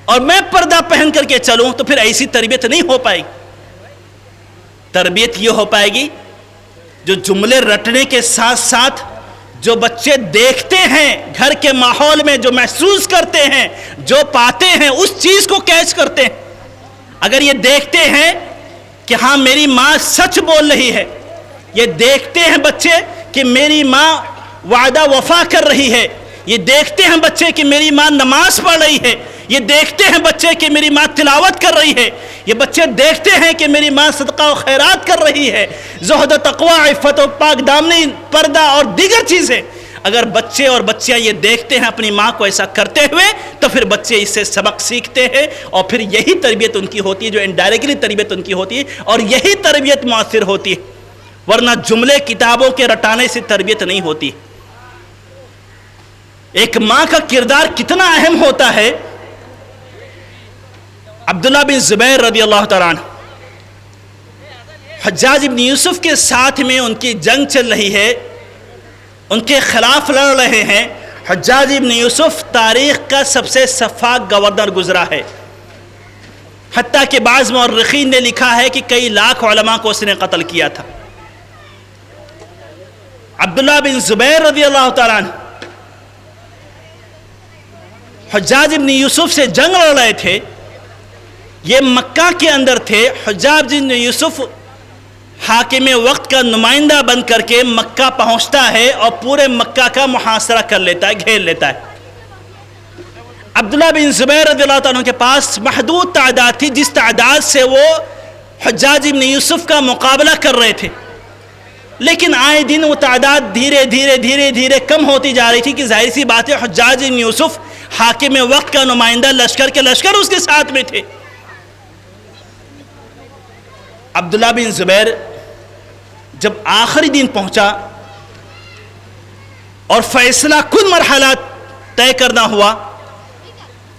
اور میں پردہ پہن کر کے چلوں، تو پھر ایسی تربیت نہیں ہو پائے گی. تربیت یہ ہو پائے گی جو جملے رٹنے کے ساتھ ساتھ جو بچے دیکھتے ہیں گھر کے ماحول میں، جو محسوس کرتے ہیں، جو پاتے ہیں، اس چیز کو کیچ کرتے ہیں. اگر یہ دیکھتے ہیں کہ ہاں میری ماں سچ بول رہی ہے، یہ دیکھتے ہیں بچے کہ میری ماں وعدہ وفا کر رہی ہے، یہ دیکھتے ہیں بچے کہ میری ماں نماز پڑھ رہی ہے، یہ دیکھتے ہیں بچے کہ میری ماں تلاوت کر رہی ہے، یہ بچے دیکھتے ہیں کہ میری ماں صدقہ و خیرات کر رہی ہے، زہد و تقوی، عفت و پاک دامنی، پردہ اور دیگر چیزیں. اگر بچے اور بچیاں یہ دیکھتے ہیں اپنی ماں کو ایسا کرتے ہوئے تو پھر بچے اس سے سبق سیکھتے ہیں اور پھر یہی تربیت ان کی ہوتی ہے جو انڈائریکٹلی تربیت ان کی ہوتی ہے اور یہی تربیت مؤثر ہوتی ہے. ورنہ جملے کتابوں کے رٹانے سے تربیت نہیں ہوتی. ایک ماں کا کردار کتنا اہم ہوتا ہے. عبداللہ بن زبیر رضی اللہ تعالیٰ عنہ حجاج بن یوسف کے ساتھ میں ان کی جنگ چل رہی ہے، ان کے خلاف لڑ رہے ہیں. حجاج بن یوسف تاریخ کا سب سے سفاک گورنر گزرا ہے. حتیٰ کہ بعض مورخین نے لکھا ہے کہ کئی لاکھ علماء کو اس نے قتل کیا تھا۔ عبداللہ بن زبیر رضی اللہ تعالیٰ عنہ حجاج بن یوسف سے جنگ لڑ رہے تھے، یہ مکہ کے اندر تھے۔ حجاج بن یوسف حاکم وقت کا نمائندہ بن کر کے مکہ پہنچتا ہے اور پورے مکہ کا محاصرہ کر لیتا ہے، گھیر لیتا ہے۔ عبداللہ بن زبیر رضی اللہ تعالیٰ عنہ کے پاس محدود تعداد تھی، جس تعداد سے وہ حجاج بن یوسف کا مقابلہ کر رہے تھے، لیکن آئے دن وہ تعداد دھیرے دھیرے کم ہوتی جا رہی تھی کہ ظاہر سی بات ہے حجاج بن یوسف حاکم وقت کا نمائندہ لشکر کے لشکر اس کے ساتھ میں تھے۔ عبداللہ بن زبیر جب آخری دن پہنچا اور فیصلہ کن مرحلہ طے کرنا ہوا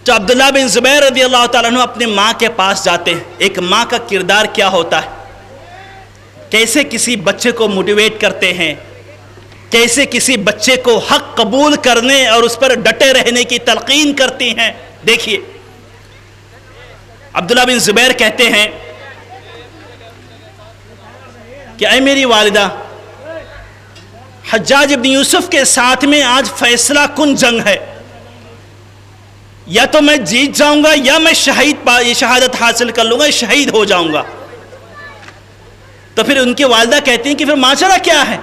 تو عبداللہ بن زبیر رضی اللہ تعالیٰ عنہ اپنے ماں کے پاس جاتے ہیں۔ ایک ماں کا کردار کیا ہوتا ہے، کیسے کسی بچے کو موٹیویٹ کرتے ہیں، کیسے کسی بچے کو حق قبول کرنے اور اس پر ڈٹے رہنے کی تلقین کرتی ہیں۔ دیکھیے عبداللہ بن زبیر کہتے ہیں کہ اے میری والدہ، حجاج بن یوسف کے ساتھ میں آج فیصلہ کن جنگ ہے، یا تو میں جیت جاؤں گا یا میں شہادت حاصل کر لوں گا، شہید ہو جاؤں گا۔ تو پھر ان کی والدہ کہتی ہیں کہ پھر ماجرا کیا ہے؟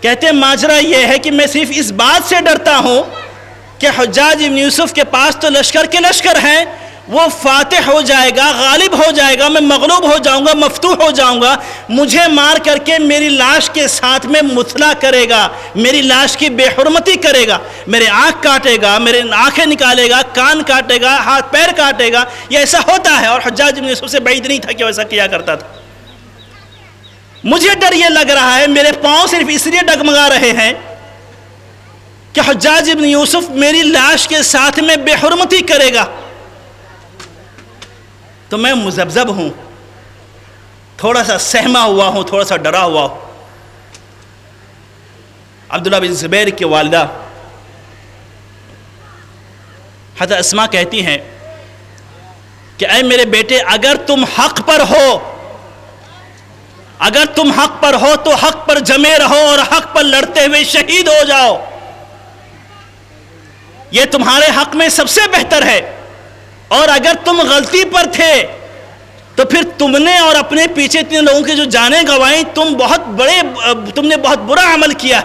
کہتے ہیں ماجرا یہ ہے کہ میں صرف اس بات سے ڈرتا ہوں کہ حجاج بن یوسف کے پاس تو لشکر کے لشکر ہیں، وہ فاتح ہو جائے گا، غالب ہو جائے گا، میں مغلوب ہو جاؤں گا، مفتوح ہو جاؤں گا، مجھے مار کر کے میری لاش کے ساتھ میں مثلا کرے گا، میری لاش کی بے حرمتی کرے گا، میرے آنکھ کاٹے گا، میرے آنکھیں نکالے گا، کان کاٹے گا، ہاتھ پیر کاٹے گا۔ یہ ایسا ہوتا ہے، اور حجاج بن یوسف سے بعید نہیں تھا کہ وہ ایسا کیا کرتا تھا۔ مجھے ڈر یہ لگ رہا ہے، میرے پاؤں صرف اس لیے ڈگمگا رہے ہیں کہ حجاج بن یوسف میری لاش کے ساتھ میں بے حرمتی کرے گا، تو میں مذبذب ہوں، تھوڑا سا سہما ہوا ہوں، تھوڑا سا ڈرا ہوا ہوں۔ عبداللہ بن زبیر کی والدہ حضرت اسماء کہتی ہیں کہ اے میرے بیٹے، اگر تم حق پر ہو، اگر تم حق پر ہو تو حق پر جمے رہو اور حق پر لڑتے ہوئے شہید ہو جاؤ، یہ تمہارے حق میں سب سے بہتر ہے۔ اور اگر تم غلطی پر تھے تو پھر تم نے اور اپنے پیچھے اتنے لوگوں کی جو جانیں گنوائیں، تم نے بہت برا عمل کیا۔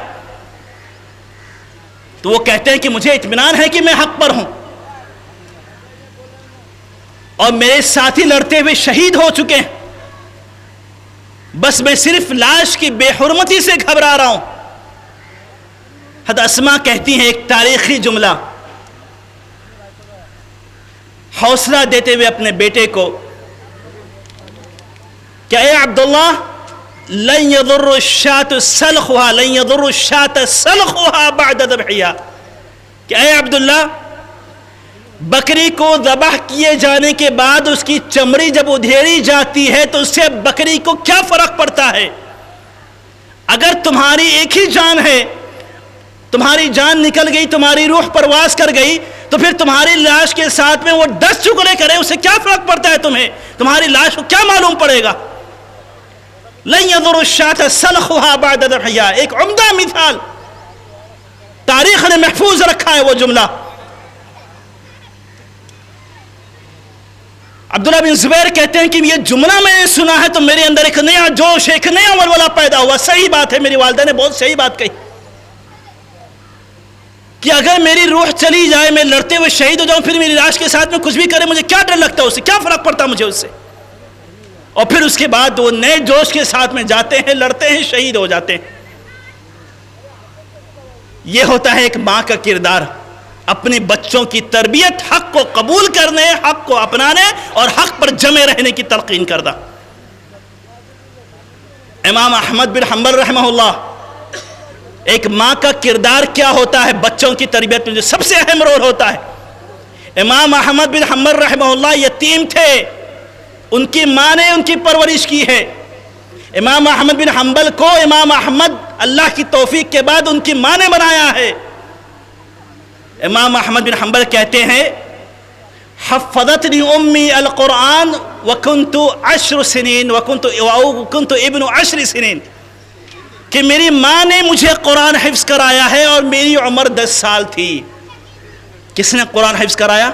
تو وہ کہتے ہیں کہ مجھے اطمینان ہے کہ میں حق پر ہوں، اور میرے ساتھی لڑتے ہوئے شہید ہو چکے ہیں، بس میں صرف لاش کی بے حرمتی سے گھبرا رہا ہوں۔ حضرت اسماء کہتی ہیں ایک تاریخی جملہ حوصلہ دیتے ہوئے اپنے بیٹے کو کہ اے عبداللہ، لن يضر الشاة سلخها، لن يضر الشاة سلخها بعد ذبحها، کہ اے عبداللہ، بکری کو ذبح کیے جانے کے بعد اس کی چمڑی جب ادھیڑی جاتی ہے تو اس سے بکری کو کیا فرق پڑتا ہے؟ اگر تمہاری ایک ہی جان ہے، تمہاری جان نکل گئی، تمہاری روح پرواز کر گئی، تو پھر تمہاری لاش کے ساتھ میں وہ 10 ٹکڑے کرے، اس سے کیا فرق پڑتا ہے تمہیں؟ تمہاری لاش کو کیا معلوم پڑے گا؟ لن يضر الشاة سلخها بعد ذبحها، ایک عمدہ مثال تاریخ نے محفوظ رکھا ہے وہ جملہ۔ عبداللہ بن زبیر کہتے ہیں کہ یہ جملہ میں نے سنا ہے تو میرے اندر ایک نیا جوش، ایک نیا ولولہ پیدا ہوا۔ صحیح بات ہے، میری والدہ نے بہت صحیح بات کہی کہ اگر میری روح چلی جائے، میں لڑتے ہوئے شہید ہو جاؤں، پھر میری لاش کے ساتھ میں کچھ بھی کرے، مجھے کیا ڈر لگتا ہے، اس سے کیا فرق پڑتا مجھے اس سے؟ اور پھر اس کے بعد وہ نئے جوش کے ساتھ میں جاتے ہیں، لڑتے ہیں، شہید ہو جاتے ہیں۔ یہ ہوتا ہے ایک ماں کا کردار، اپنے بچوں کی تربیت، حق کو قبول کرنے، حق کو اپنانے اور حق پر جمے رہنے کی تلقین کردہ۔ امام احمد بن حنبل رحمہ اللہ، ایک ماں کا کردار کیا ہوتا ہے بچوں کی تربیت میں جو سب سے اہم رول ہوتا ہے۔ امام احمد بن حنبل رحمہ اللہ یتیم تھے، ان کی ماں نے ان کی پرورش کی ہے۔ امام احمد بن حنبل کو امام احمد اللہ کی توفیق کے بعد ان کی ماں نے بنایا ہے۔ امام احمد بن حنبل کہتے ہیں حفظتنی امی القرآن وکنت 10 سنین وکنت ابن 10 سنین، کہ میری ماں نے مجھے قرآن حفظ کرایا ہے اور میری عمر 10 سال تھی۔ کس نے قرآن حفظ کرایا؟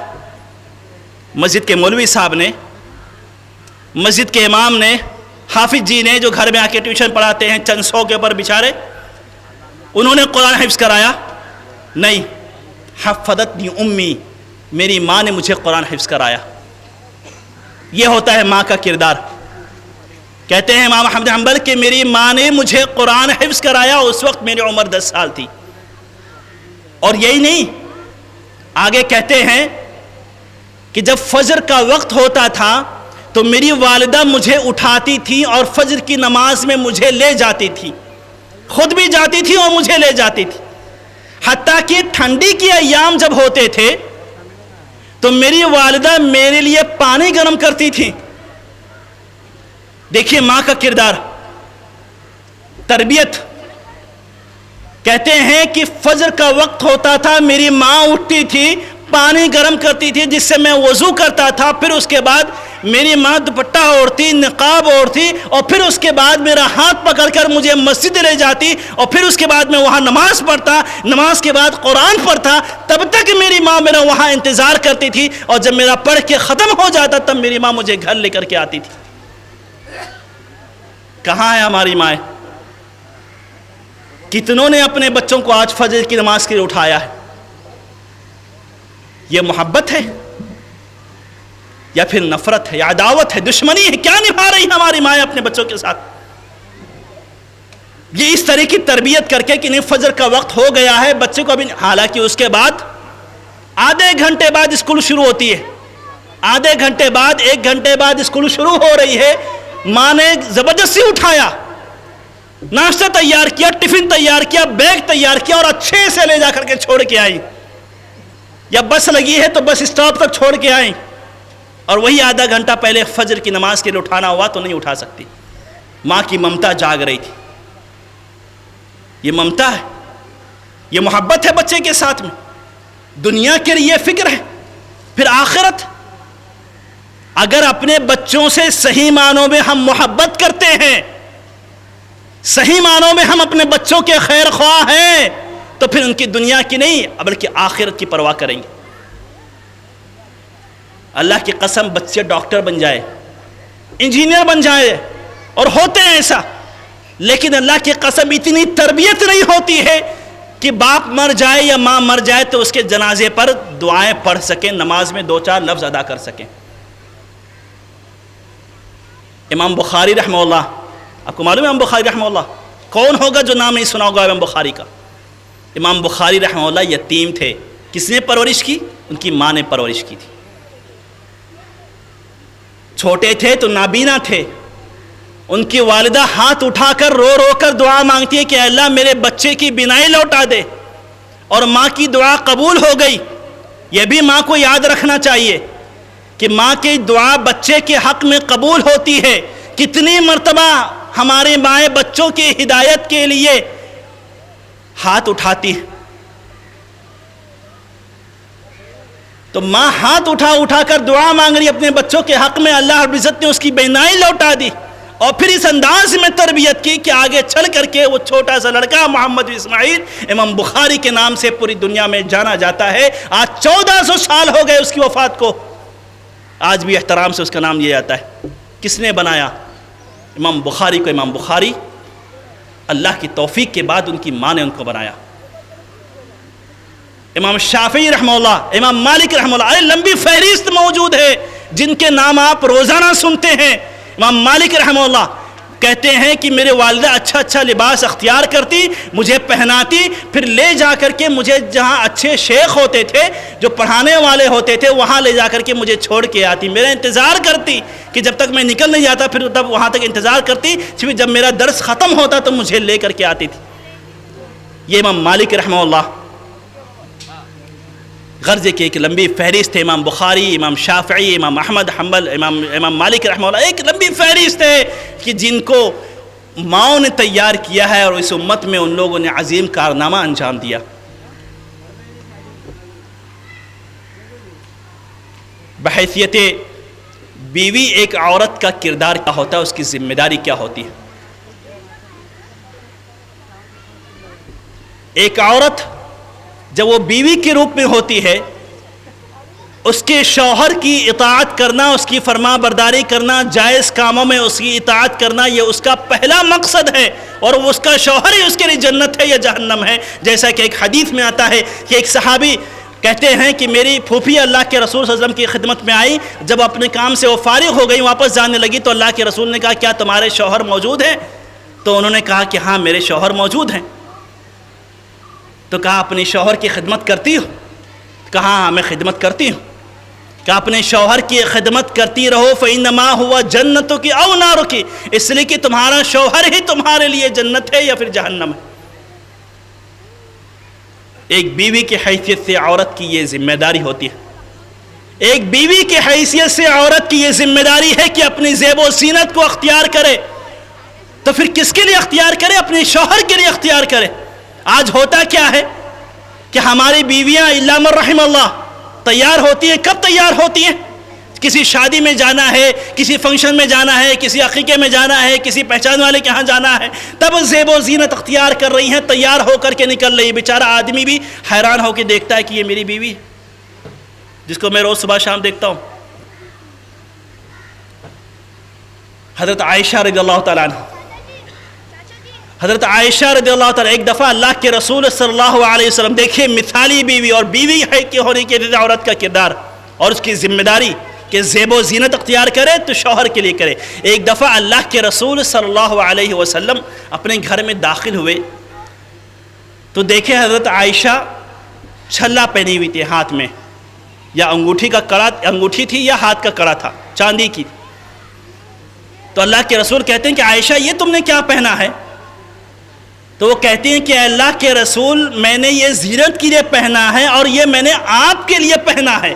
مسجد کے مولوی صاحب نے، مسجد کے امام نے، حافظ جی نے، جو گھر میں آ کے ٹیوشن پڑھاتے ہیں چند سو کے اوپر بیچارے، انہوں نے قرآن حفظ کرایا؟ نہیں، حفظتنی امی، میری ماں نے مجھے قرآن حفظ کرایا۔ یہ ہوتا ہے ماں کا کردار۔ کہتے ہیں امام احمد حنبل کہ میری ماں نے مجھے قرآن حفظ کرایا، اس وقت میری عمر 10 سال تھی۔ اور یہی نہیں، آگے کہتے ہیں کہ جب فجر کا وقت ہوتا تھا تو میری والدہ مجھے اٹھاتی تھی اور فجر کی نماز میں مجھے لے جاتی تھی، خود بھی جاتی تھی اور مجھے لے جاتی تھی۔ حتیٰ کہ ٹھنڈی کے ایام جب ہوتے تھے تو میری والدہ میرے لیے پانی گرم کرتی تھی۔ دیکھیے ماں کا کردار، تربیت۔ کہتے ہیں کہ فجر کا وقت ہوتا تھا، میری ماں اٹھتی تھی، پانی گرم کرتی تھی جس سے میں وضو کرتا تھا، پھر اس کے بعد میری ماں دوپٹہ اوڑھتی، نقاب اوڑھتی، اور پھر اس کے بعد میرا ہاتھ پکڑ کر مجھے مسجد لے جاتی، اور پھر اس کے بعد میں وہاں نماز پڑھتا، نماز کے بعد قرآن پڑھتا۔ تب تک میری ماں میرا وہاں انتظار کرتی تھی، اور جب میرا پڑھ کے ختم ہو جاتا تب میری ماں مجھے گھر لے کر کے آتی تھی۔ کہاں ہے ہماری مائیں؟ کتنوں نے اپنے بچوں کو آج فجر کی نماز کے لیے اٹھایا ہے؟ یہ محبت ہے یا پھر نفرت ہے یا عداوت ہے، دشمنی ہے؟ کیا نبھا رہی ہماری مائیں اپنے بچوں کے ساتھ؟ یہ اس طرح کی تربیت کر کے کہ نہیں فجر کا وقت ہو گیا ہے، بچے کو ابھی، حالانکہ اس کے بعد آدھے گھنٹے بعد اسکول شروع ہوتی ہے، آدھے گھنٹے بعد، 1 گھنٹے بعد اسکول شروع ہو رہی ہے، ماں نے زبردستی اٹھایا، ناشتہ تیار کیا، ٹفن تیار کیا، بیگ تیار کیا اور اچھے سے لے جا کر کے چھوڑ کے آئی، یا بس لگی ہے تو بس اسٹاپ تک چھوڑ کے آئیں، اور وہی آدھا گھنٹہ پہلے فجر کی نماز کے لیے اٹھانا ہوا تو نہیں اٹھا سکتی۔ ماں کی ممتا جاگ رہی تھی۔ یہ ممتا ہے، یہ محبت ہے بچے کے ساتھ میں، دنیا کے لیے فکر ہے، پھر آخرت۔ اگر اپنے بچوں سے صحیح معنوں میں ہم محبت کرتے ہیں، صحیح معنوں میں ہم اپنے بچوں کے خیر خواہ ہیں، تو پھر ان کی دنیا کی نہیں بلکہ آخرت کی پرواہ کریں گے۔ اللہ کی قسم بچے ڈاکٹر بن جائے، انجینئر بن جائے، اور ہوتے ہیں ایسا، لیکن اللہ کی قسم اتنی تربیت نہیں ہوتی ہے کہ باپ مر جائے یا ماں مر جائے تو اس کے جنازے پر دعائیں پڑھ سکیں، نماز میں 2-4 لفظ ادا کر سکیں۔ امام بخاری رحمہ اللہ، آپ کو معلوم ہے امام بخاری رحمہ اللہ کون ہوگا جو نام نہیں سنا ہوگا امام بخاری کا؟ امام بخاری رحمہ اللہ یتیم تھے۔ کس نے پرورش کی؟ ان کی ماں نے پرورش کی تھی۔ چھوٹے تھے تو نابینا تھے، ان کی والدہ ہاتھ اٹھا کر رو رو کر دعا مانگتی ہے کہ اے اللہ میرے بچے کی بینائی لوٹا دے، اور ماں کی دعا قبول ہو گئی۔ یہ بھی ماں کو یاد رکھنا چاہیے کہ ماں کی دعا بچے کے حق میں قبول ہوتی ہے۔ کتنی مرتبہ ہماری مائیں بچوں کی ہدایت کے لیے ہاتھ اٹھاتی ہیں، تو ماں ہاتھ اٹھا کر دعا مانگ رہی اپنے بچوں کے حق میں، اللہ رب العزت نے اس کی بینائی لوٹا دی، اور پھر اس انداز میں تربیت کی کہ آگے چل کر کے وہ چھوٹا سا لڑکا محمد اسماعیل امام بخاری کے نام سے پوری دنیا میں جانا جاتا ہے۔ آج 1400 سال ہو گئے اس کی وفات کو، آج بھی احترام سے اس کا نام لیا جاتا ہے۔ کس نے بنایا امام بخاری کو؟ امام بخاری اللہ کی توفیق کے بعد ان کی ماں نے ان کو بنایا۔ امام شافعی رحمہ اللہ، امام مالک رحمہ اللہ، لمبی فہرست موجود ہے جن کے نام آپ روزانہ سنتے ہیں۔ امام مالک رحمہ اللہ کہتے ہیں کہ میرے والدہ اچھا لباس اختیار کرتی، مجھے پہناتی، پھر لے جا کر کے مجھے جہاں اچھے شیخ ہوتے تھے، جو پڑھانے والے ہوتے تھے، وہاں لے جا کر کے مجھے چھوڑ کے آتی، میرا انتظار کرتی کہ جب تک میں نکل نہیں جاتا پھر تب وہاں تک انتظار کرتی، پھر جب میرا درس ختم ہوتا تو مجھے لے کر کے آتی تھی۔ یہ امام مالک رحمہ اللہ، غرض کی ایک لمبی فہرست ہے۔ امام بخاری، امام شافعی، امام احمد حنبل، امام مالک رحمہ اللہ، ایک لمبی فہرست ہے کہ جن کو ماؤں نے تیار کیا ہے، اور اس امت میں ان لوگوں نے عظیم کارنامہ انجام دیا۔ بحیثیت بیوی ایک عورت کا کردار کیا ہوتا ہے، اس کی ذمہ داری کیا ہوتی ہے؟ ایک عورت جب وہ بیوی کے روپ میں ہوتی ہے، اس کے شوہر کی اطاعت کرنا، اس کی فرما برداری کرنا، جائز کاموں میں اس کی اطاعت کرنا، یہ اس کا پہلا مقصد ہے، اور اس کا شوہر ہی اس کے لیے جنت ہے یا جہنم ہے۔ جیسا کہ ایک حدیث میں آتا ہے کہ ایک صحابی کہتے ہیں کہ میری پھوپھی اللہ کے رسول صلی اللہ علیہ وسلم کی خدمت میں آئی، جب اپنے کام سے وہ فارغ ہو گئی، واپس جانے لگی تو اللہ کے رسول نے کہا کیا تمہارے شوہر موجود ہیں؟ تو انہوں نے کہا کہ ہاں میرے شوہر موجود ہیں۔ تو کہا اپنی شوہر کی خدمت کرتی ہو؟ کہا ہاں میں خدمت کرتی ہوں۔ کہ اپنے شوہر کی خدمت کرتی رہو، فَإِنَّمَا هُوَ جَنَّتُكِ أَوْ نَارُكِ، اس لیے کہ تمہارا شوہر ہی تمہارے لیے جنت ہے یا پھر جہنم ہے۔ ایک بیوی کی حیثیت سے عورت کی یہ ذمہ داری ہوتی ہے، ایک بیوی کی حیثیت سے عورت کی یہ ذمہ داری ہے کہ اپنی زیب و زینت کو اختیار کرے۔ تو پھر کس کے لیے اختیار کرے؟ اپنے شوہر کے لیے اختیار کرے۔ آج ہوتا کیا ہے کہ ہماری بیویاں الا من رحم اللہ تیار ہوتی ہیں۔ کب تیار ہوتی ہیں؟ کسی شادی میں جانا ہے، کسی فنکشن میں جانا ہے، کسی عقیقے میں جانا ہے، کسی پہچان والے کے ہاں جانا ہے، تب زیب و زینت اختیار کر رہی ہیں، تیار ہو کر کے نکل رہی ہے۔ بیچارہ آدمی بھی حیران ہو کے دیکھتا ہے کہ یہ میری بیوی ہے، جس کو میں روز صبح شام دیکھتا ہوں۔ حضرت عائشہ رضی اللہ تعالیٰ عنہ، حضرت عائشہ رضی اللہ تعالیٰ، ایک دفعہ اللہ کے رسول صلی اللہ علیہ وسلم، دیکھیں مثالی بیوی اور بیوی ہے کہ ہونے کے لیے عورت کا کردار اور اس کی ذمہ داری کہ زیب و زینت اختیار کرے تو شوہر کے لیے کرے۔ ایک دفعہ اللہ کے رسول صلی اللہ علیہ وسلم اپنے گھر میں داخل ہوئے تو دیکھیں حضرت عائشہ چھلا پہنی ہوئی تھی ہاتھ میں، یا انگوٹھی تھی یا ہاتھ کا کڑا تھا چاندی کی۔ تو اللہ کے رسول کہتے ہیں کہ عائشہ یہ تم نے کیا پہنا ہے؟ تو وہ کہتے ہیں کہ اے اللہ کے رسول میں نے یہ زینت کے لیے پہنا ہے، اور یہ میں نے آپ کے لیے پہنا ہے۔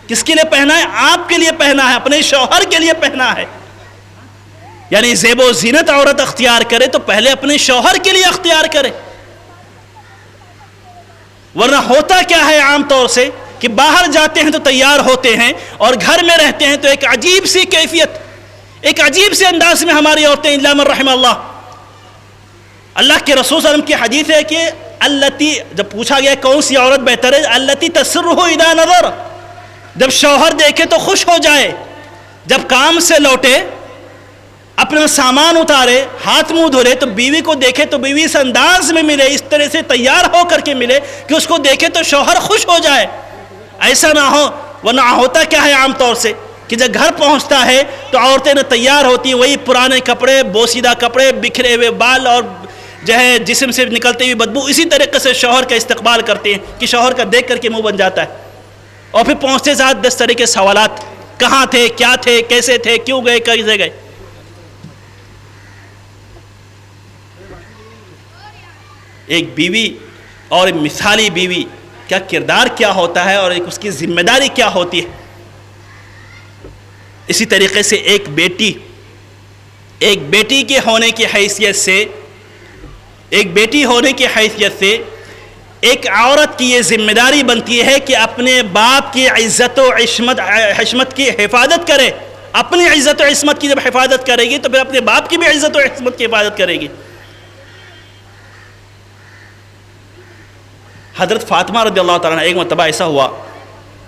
کس کے لیے پہنا ہے؟ آپ کے لیے پہنا ہے، اپنے شوہر کے لیے پہنا ہے۔ یعنی زیب و زینت عورت اختیار کرے تو پہلے اپنے شوہر کے لیے اختیار کرے، ورنہ ہوتا کیا ہے عام طور سے کہ باہر جاتے ہیں تو تیار ہوتے ہیں اور گھر میں رہتے ہیں تو ایک عجیب سی کیفیت، ایک عجیب سے انداز میں ہماری عورتیں الا من رحم اللہ۔ اللہ کے رسول صلی اللہ علیہ وسلم کی حدیث ہے کہ التی، جب پوچھا گیا کون سی عورت بہتر ہے، التی تسرہ اذا نظر، جب شوہر دیکھے تو خوش ہو جائے، جب کام سے لوٹے اپنا سامان اتارے ہاتھ منہ دھولے تو بیوی کو دیکھے تو بیوی اس انداز میں ملے، اس طرح سے تیار ہو کر کے ملے کہ اس کو دیکھے تو شوہر خوش ہو جائے۔ ایسا نہ ہو، ورنہ ہوتا کیا ہے عام طور سے کہ جب گھر پہنچتا ہے تو عورتیں نہ تیار ہوتی ہیں، وہی پرانے کپڑے، بوسیدہ کپڑے، بکھرے ہوئے بال اور جو ہے جسم سے نکلتے ہوئی بدبو، اسی طریقے سے شوہر کا استقبال کرتے ہیں کہ شوہر کا دیکھ کر کے منہ بن جاتا ہے، اور پھر پہنچتے ساتھ 10 طرح کے سوالات، کہاں تھے، کیا تھے، کیسے تھے، کیوں گئے، کیسے گئے۔ ایک بیوی اور ایک مثالی بیوی کا کردار کیا ہوتا ہے اور ایک اس کی ذمہ داری کیا ہوتی ہے۔ اسی طریقے سے ایک بیٹی کے ہونے کی حیثیت سے، ایک بیٹی ہونے کی حیثیت سے ایک عورت کی یہ ذمہ داری بنتی ہے کہ اپنے باپ کی عزت و عصمت کی حفاظت کرے۔ اپنی عزت و عصمت کی جب حفاظت کرے گی تو پھر اپنے باپ کی بھی عزت و عصمت کی حفاظت کرے گی۔ حضرت فاطمہ رضی اللہ تعالیٰ عنہ، ایک مرتبہ ایسا ہوا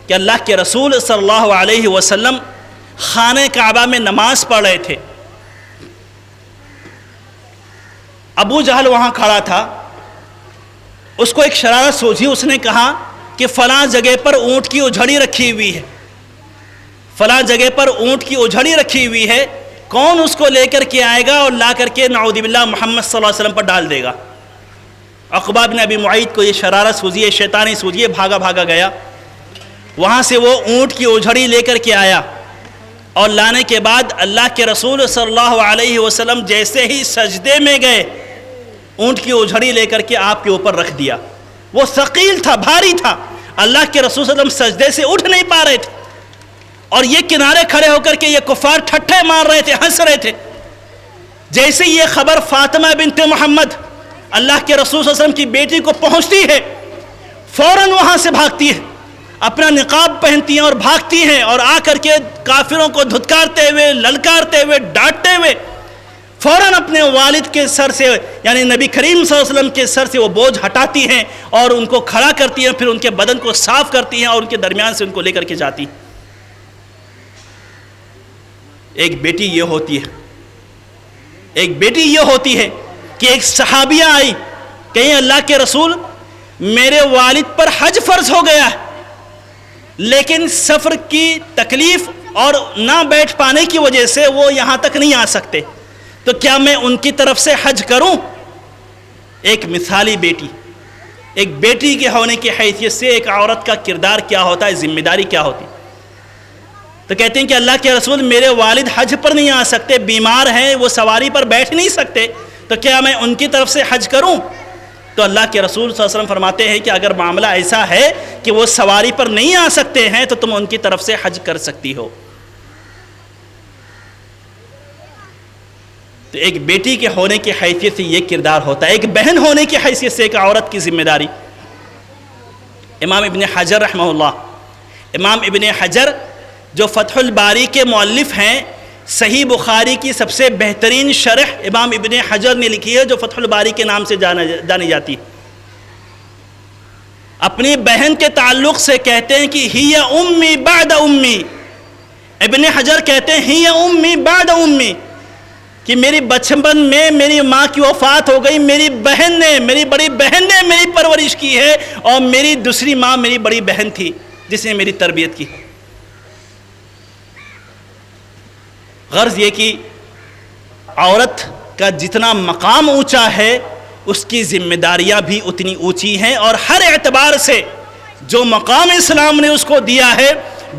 کہ اللہ کے رسول صلی اللہ علیہ وسلم خانہ کعبہ میں نماز پڑھ رہے تھے، ابو جہل وہاں کھڑا تھا، اس کو ایک شرارت سوچی، اس نے کہا کہ فلاں جگہ پر اونٹ کی اجھڑی رکھی ہوئی ہے، فلاں جگہ پر اونٹ کی اجھڑی رکھی ہوئی ہے، کون اس کو لے کر کے آئے گا اور لا کر کے نعوذ باللہ محمد صلی اللہ علیہ وسلم پر ڈال دے گا۔ عقبہ بن ابی معیط کو یہ شرارت سوچی، یہ شیطانی سوچی، بھاگا گیا، وہاں سے وہ اونٹ کی اجھڑی لے کر کے آیا، اور لانے کے بعد اللہ کے رسول صلی اللہ علیہ وسلم جیسے ہی سجدے میں گئے، اونٹ کی اجھڑی لے کر کے آپ کے اوپر رکھ دیا۔ وہ ثقیل تھا، بھاری تھا، اللہ کے رسول صلی اللہ علیہ وسلم سجدے سے اٹھ نہیں پا رہے تھے، اور یہ کنارے کھڑے ہو کر کے یہ کفار ٹھٹھے مار رہے تھے، ہنس رہے تھے۔ جیسے یہ خبر فاطمہ بنت محمد اللہ کے رسول صلی اللہ علیہ وسلم کی بیٹی کو پہنچتی ہے، فوراً وہاں سے بھاگتی ہے، اپنا نقاب پہنتی ہیں اور بھاگتی ہیں اور آ کر کے کافروں کو دھتکارتے ہوئے، للکارتے ہوئے، ڈانٹتے ہوئے فوراً اپنے والد کے سر سے یعنی نبی کریم صلی اللہ علیہ وسلم کے سر سے وہ بوجھ ہٹاتی ہیں اور ان کو کھڑا کرتی ہیں، پھر ان کے بدن کو صاف کرتی ہیں اور ان کے درمیان سے ان کو لے کر کے جاتی ہیں۔ ایک بیٹی یہ ہوتی ہے، ایک بیٹی یہ ہوتی ہے کہ ایک صحابیہ آئی، کہیں اللہ کے رسول میرے والد پر حج فرض ہو گیا ہے، لیکن سفر کی تکلیف اور نہ بیٹھ پانے کی وجہ سے وہ یہاں تک نہیں آ سکتے، تو کیا میں ان کی طرف سے حج کروں؟ ایک مثالی بیٹی، ایک بیٹی کے ہونے کی حیثیت سے ایک عورت کا کردار کیا ہوتا ہے، ذمہ داری کیا ہوتی؟ تو کہتے ہیں کہ اللہ کے رسول میرے والد حج پر نہیں آ سکتے، بیمار ہیں، وہ سواری پر بیٹھ نہیں سکتے، تو کیا میں ان کی طرف سے حج کروں؟ تو اللہ کے رسول صلی اللہ علیہ وسلم فرماتے ہیں کہ اگر معاملہ ایسا ہے کہ وہ سواری پر نہیں آ سکتے ہیں تو تم ان کی طرف سے حج کر سکتی ہو۔ تو ایک بیٹی کے ہونے کی حیثیت سے یہ کردار ہوتا ہے، ایک بہن ہونے کی حیثیت سے ایک عورت کی ذمہ داری۔ امام ابن حجر رحمہ اللہ، امام ابن حجر جو فتح الباری کے مؤلف ہیں، صحیح بخاری کی سب سے بہترین شرح امام ابن حجر نے لکھی ہے جو فتح الباری کے نام سے جانی جاتی ہے۔ اپنی بہن کے تعلق سے کہتے ہیں کہ ہی امی بعد امی، ابن حجر کہتے ہیں ہی امی بعد امی، کہ میری بچپن میں میری ماں کی وفات ہو گئی، میری بہن نے، میری بڑی بہن نے میری پرورش کی ہے، اور میری دوسری ماں میری بڑی بہن تھی جس نے میری تربیت کی۔ غرض یہ کہ عورت کا جتنا مقام اونچا ہے اس کی ذمہ داریاں بھی اتنی اونچی ہیں، اور ہر اعتبار سے جو مقام اسلام نے اس کو دیا ہے،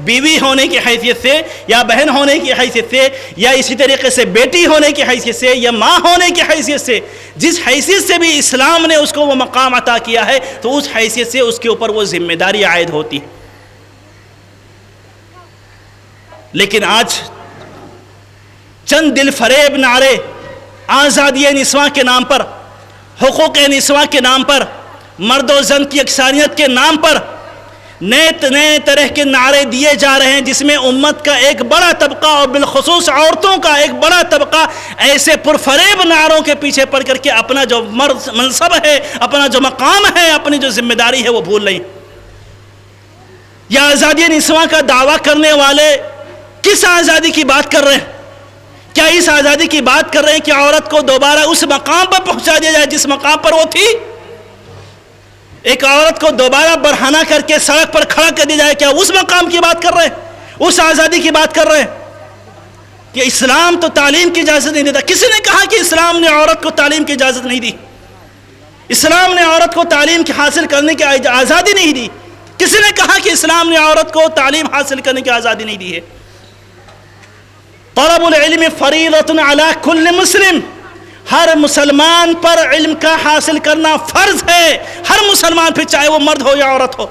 بیوی ہونے کی حیثیت سے یا بہن ہونے کی حیثیت سے یا اسی طریقے سے بیٹی ہونے کی حیثیت سے یا ماں ہونے کی حیثیت سے، جس حیثیت سے بھی اسلام نے اس کو وہ مقام عطا کیا ہے تو اس حیثیت سے اس کے اوپر وہ ذمہ داری عائد ہوتی ہے۔ لیکن آج چند دل فریب نعرے آزادی نسواں کے نام پر، حقوق نسواں کے نام پر، مرد و زن کی یکسانیت کے نام پر نئے طرح کے نعرے دیے جا رہے ہیں، جس میں امت کا ایک بڑا طبقہ اور بالخصوص عورتوں کا ایک بڑا طبقہ ایسے پرفریب نعروں کے پیچھے پڑ کر کے اپنا جو منصب ہے، اپنا جو مقام ہے، اپنی جو ذمہ داری ہے وہ بھول رہی ہیں۔ یا آزادی نسواں کا دعویٰ کرنے والے کس آزادی کی بات کر رہے ہیں؟ کیا اس آزادی کی بات کر رہے ہیں کہ عورت کو دوبارہ اس مقام پر پہنچا دیا جائے جس مقام پر وہ تھی؟ ایک عورت کو دوبارہ برہنہ کر کے سڑک پر کھڑا کر دیا جائے، کیا اس مقام کی بات کر رہے ہیں؟ اس آزادی کی بات کر رہے ہیں کہ اسلام تو تعلیم کی اجازت نہیں دیتا؟ کسی نے کہا کہ اسلام نے عورت کو تعلیم کی اجازت نہیں دی؟ اسلام نے عورت کو تعلیم حاصل کرنے کی آزادی نہیں دی؟ کسی نے کہا کہ اسلام نے عورت کو تعلیم حاصل کرنے کی آزادی نہیں دی ہے؟ طلب العلم فریضۃ علی کل مسلم، ہر مسلمان پر علم کا حاصل کرنا فرض ہے، ہر مسلمان پہ، چاہے وہ مرد ہو یا عورت ہو۔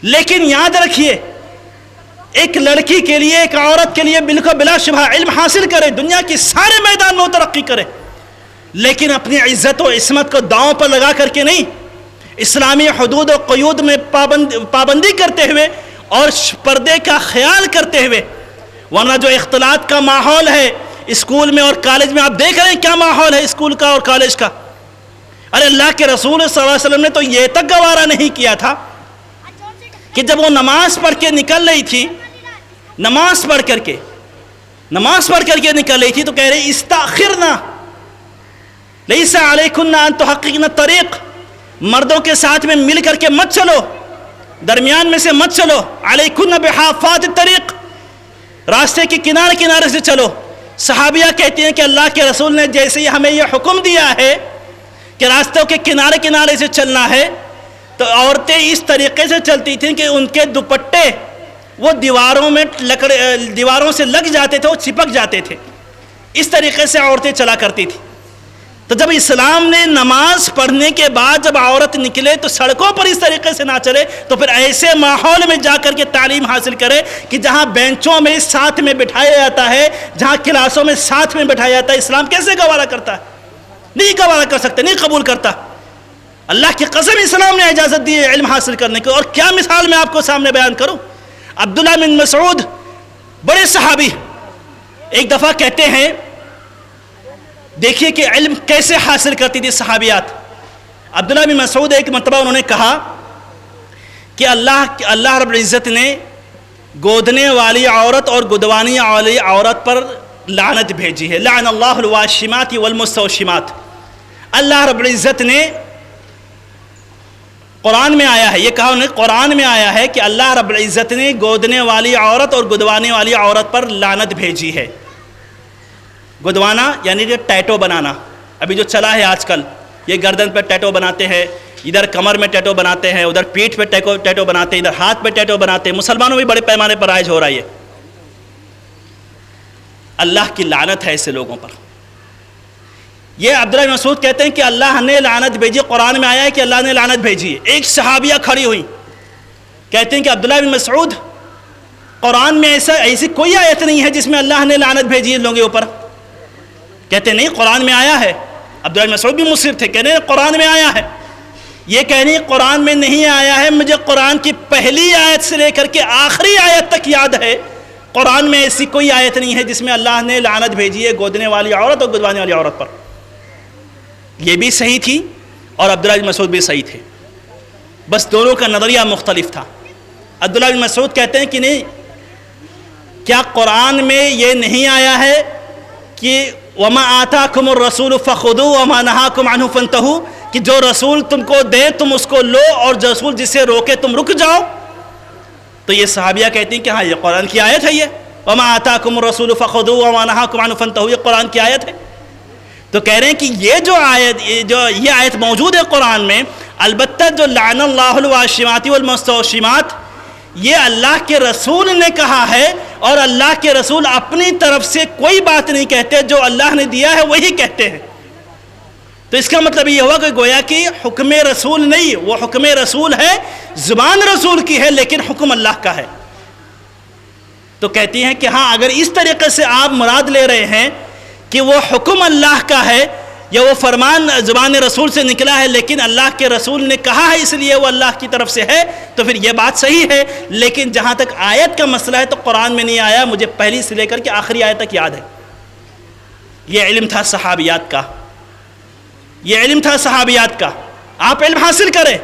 لیکن یاد رکھیے، ایک لڑکی کے لیے، ایک عورت کے لیے بالکل بلا شبہ علم حاصل کرے، دنیا کی سارے میدان میں وہ ترقی کرے، لیکن اپنی عزت و عصمت کو داؤں پر لگا کر کے نہیں، اسلامی حدود و قیود میں پابندی کرتے ہوئے اور پردے کا خیال کرتے ہوئے، ورنہ جو اختلاط کا ماحول ہے اسکول میں اور کالج میں، آپ دیکھ رہے ہیں کیا ماحول ہے اسکول کا اور کالج کا۔ ارے اللہ کے رسول صلی اللہ علیہ وسلم نے تو یہ تک گوارا نہیں کیا تھا کہ جب وہ نماز پڑھ کے نکل رہی تھی، نماز پڑھ کر کے نکل رہی تھی تو کہہ رہے استاخرنا لیس علیکن ان تحققن الطریق، مردوں کے ساتھ میں مل کر کے مت چلو، درمیان میں سے مت چلو، علیکن بحافات الطریق، راستے کے کنارے سے چلو۔ صحابیہ کہتی ہیں کہ اللہ کے رسول نے جیسے ہی ہمیں یہ حکم دیا ہے کہ راستوں کے کنارے سے چلنا ہے، تو عورتیں اس طریقے سے چلتی تھیں کہ ان کے دوپٹے وہ دیواروں سے لگ جاتے تھے، وہ چپک جاتے تھے، اس طریقے سے عورتیں چلا کرتی تھیں۔ تو جب اسلام نے نماز پڑھنے کے بعد جب عورت نکلے تو سڑکوں پر اس طریقے سے نہ چلے، تو پھر ایسے ماحول میں جا کر کے تعلیم حاصل کرے کہ جہاں بینچوں میں ساتھ میں بٹھایا جاتا ہے، جہاں کلاسوں میں ساتھ میں بٹھایا جاتا ہے، اسلام کیسے گوارا کرتا ہے؟ نہیں گوارا کر سکتے، نہیں قبول کرتا۔ اللہ کی قسم اسلام نے اجازت دی ہے علم حاصل کرنے کی. اور کیا مثال میں آپ کو سامنے بیان کروں. عبداللہ بن مسعود بڑے صحابی ایک دفعہ کہتے ہیں, دیکھیے کہ علم کیسے حاصل کرتی تھی صحابیات. عبداللہ بن مسعود ایک مرتبہ انہوں نے کہا کہ اللہ رب العزت نے گودنے والی عورت اور گدوانے والی عورت پر لعنت بھیجی ہے. لعن اللہ الواشمات والمستوشمات. اللہ رب العزت نے قرآن میں آیا ہے, یہ کہا انہیں قرآن میں آیا ہے کہ اللہ رب العزت نے گودنے والی عورت اور گدوانے والی عورت پر لعنت بھیجی ہے. گدوانا یعنی کہ ٹیٹو بنانا, ابھی جو چلا ہے آج کل, یہ گردن پہ ٹیٹو بناتے ہیں, ادھر کمر میں ٹیٹو بناتے ہیں, ادھر پیٹھ پہ ٹیٹو بناتے ہیں, ادھر ہاتھ پہ ٹیٹو بناتے ہیں. مسلمانوں میں بڑے پیمانے پر رائج ہو رہا ہے یہ. اللہ کی لعنت ہے ایسے لوگوں پر. یہ عبداللہ بن مسعود کہتے ہیں کہ اللہ نے لعنت بھیجی, قرآن میں آیا ہے کہ اللہ نے لعنت بھیجی ہے. ایک صحابیہ کھڑی ہوئی, کہتے ہیں کہ عبداللہ بن مسعود قرآن میں ایسی کوئی آیت نہیں ہے جس میں اللہ نے لعنت بھیجی ہے لوگوں کے اوپر. کہتے ہیں نہیں, قرآن میں آیا ہے. عبداللہ بن مسعود بھی مصر تھے, کہنے قرآن میں آیا ہے. یہ کہنے قرآن میں نہیں آیا ہے, مجھے قرآن کی پہلی آیت سے لے کر کے آخری آیت تک یاد ہے. قرآن میں ایسی کوئی آیت نہیں ہے جس میں اللہ نے لعنت بھیجی ہے گودنے والی عورت اور گدوانے والی عورت پر. یہ بھی صحیح تھی اور عبداللہ بن مسعود بھی صحیح تھے, بس دونوں کا نظریہ مختلف تھا. عبداللہ بن مسعود کہتے ہیں کہ نہیں, کیا قرآن میں یہ نہیں آیا ہے کہ وَمَا آتَاكُمُ الرَّسُولُ فَخُذُوهُ وَمَا نَهَاكُمْ عَنْهُ فَانْتَهُوا, کہ جو رسول تم کو دے تم اس کو لو اور جو رسول جسے روکے تم رک جاؤ. تو یہ صحابیہ کہتی ہیں کہ ہاں یہ قرآن کی آیت ہے. یہ وَمَا آتَاكُمُ الرَّسُولُ فَخُذُوهُ وَمَا نَهَاكُمْ عَنْهُ فَانْتَهُوا, یہ قرآن کی آیت ہے. تو کہہ رہے ہیں کہ یہ آیت موجود ہے قرآن میں, البتہ جو لعن اللہ الواشمات والمستوشمات یہ اللہ کے رسول نے کہا ہے, اور اللہ کے رسول اپنی طرف سے کوئی بات نہیں کہتے, جو اللہ نے دیا ہے وہی کہتے ہیں. تو اس کا مطلب یہ ہوا کہ گویا کہ حکم رسول نہیں, وہ حکم رسول ہے, زبان رسول کی ہے, لیکن حکم اللہ کا ہے. تو کہتی ہیں کہ ہاں اگر اس طریقے سے آپ مراد لے رہے ہیں کہ وہ حکم اللہ کا ہے یا وہ فرمان زبان رسول سے نکلا ہے لیکن اللہ کے رسول نے کہا ہے اس لیے وہ اللہ کی طرف سے ہے, تو پھر یہ بات صحیح ہے. لیکن جہاں تک آیت کا مسئلہ ہے تو قرآن میں نہیں آیا, مجھے پہلی سے لے کر کے آخری آیت تک یاد ہے. یہ علم تھا صحابیات کا, یہ علم تھا صحابیات کا. آپ علم حاصل کریں,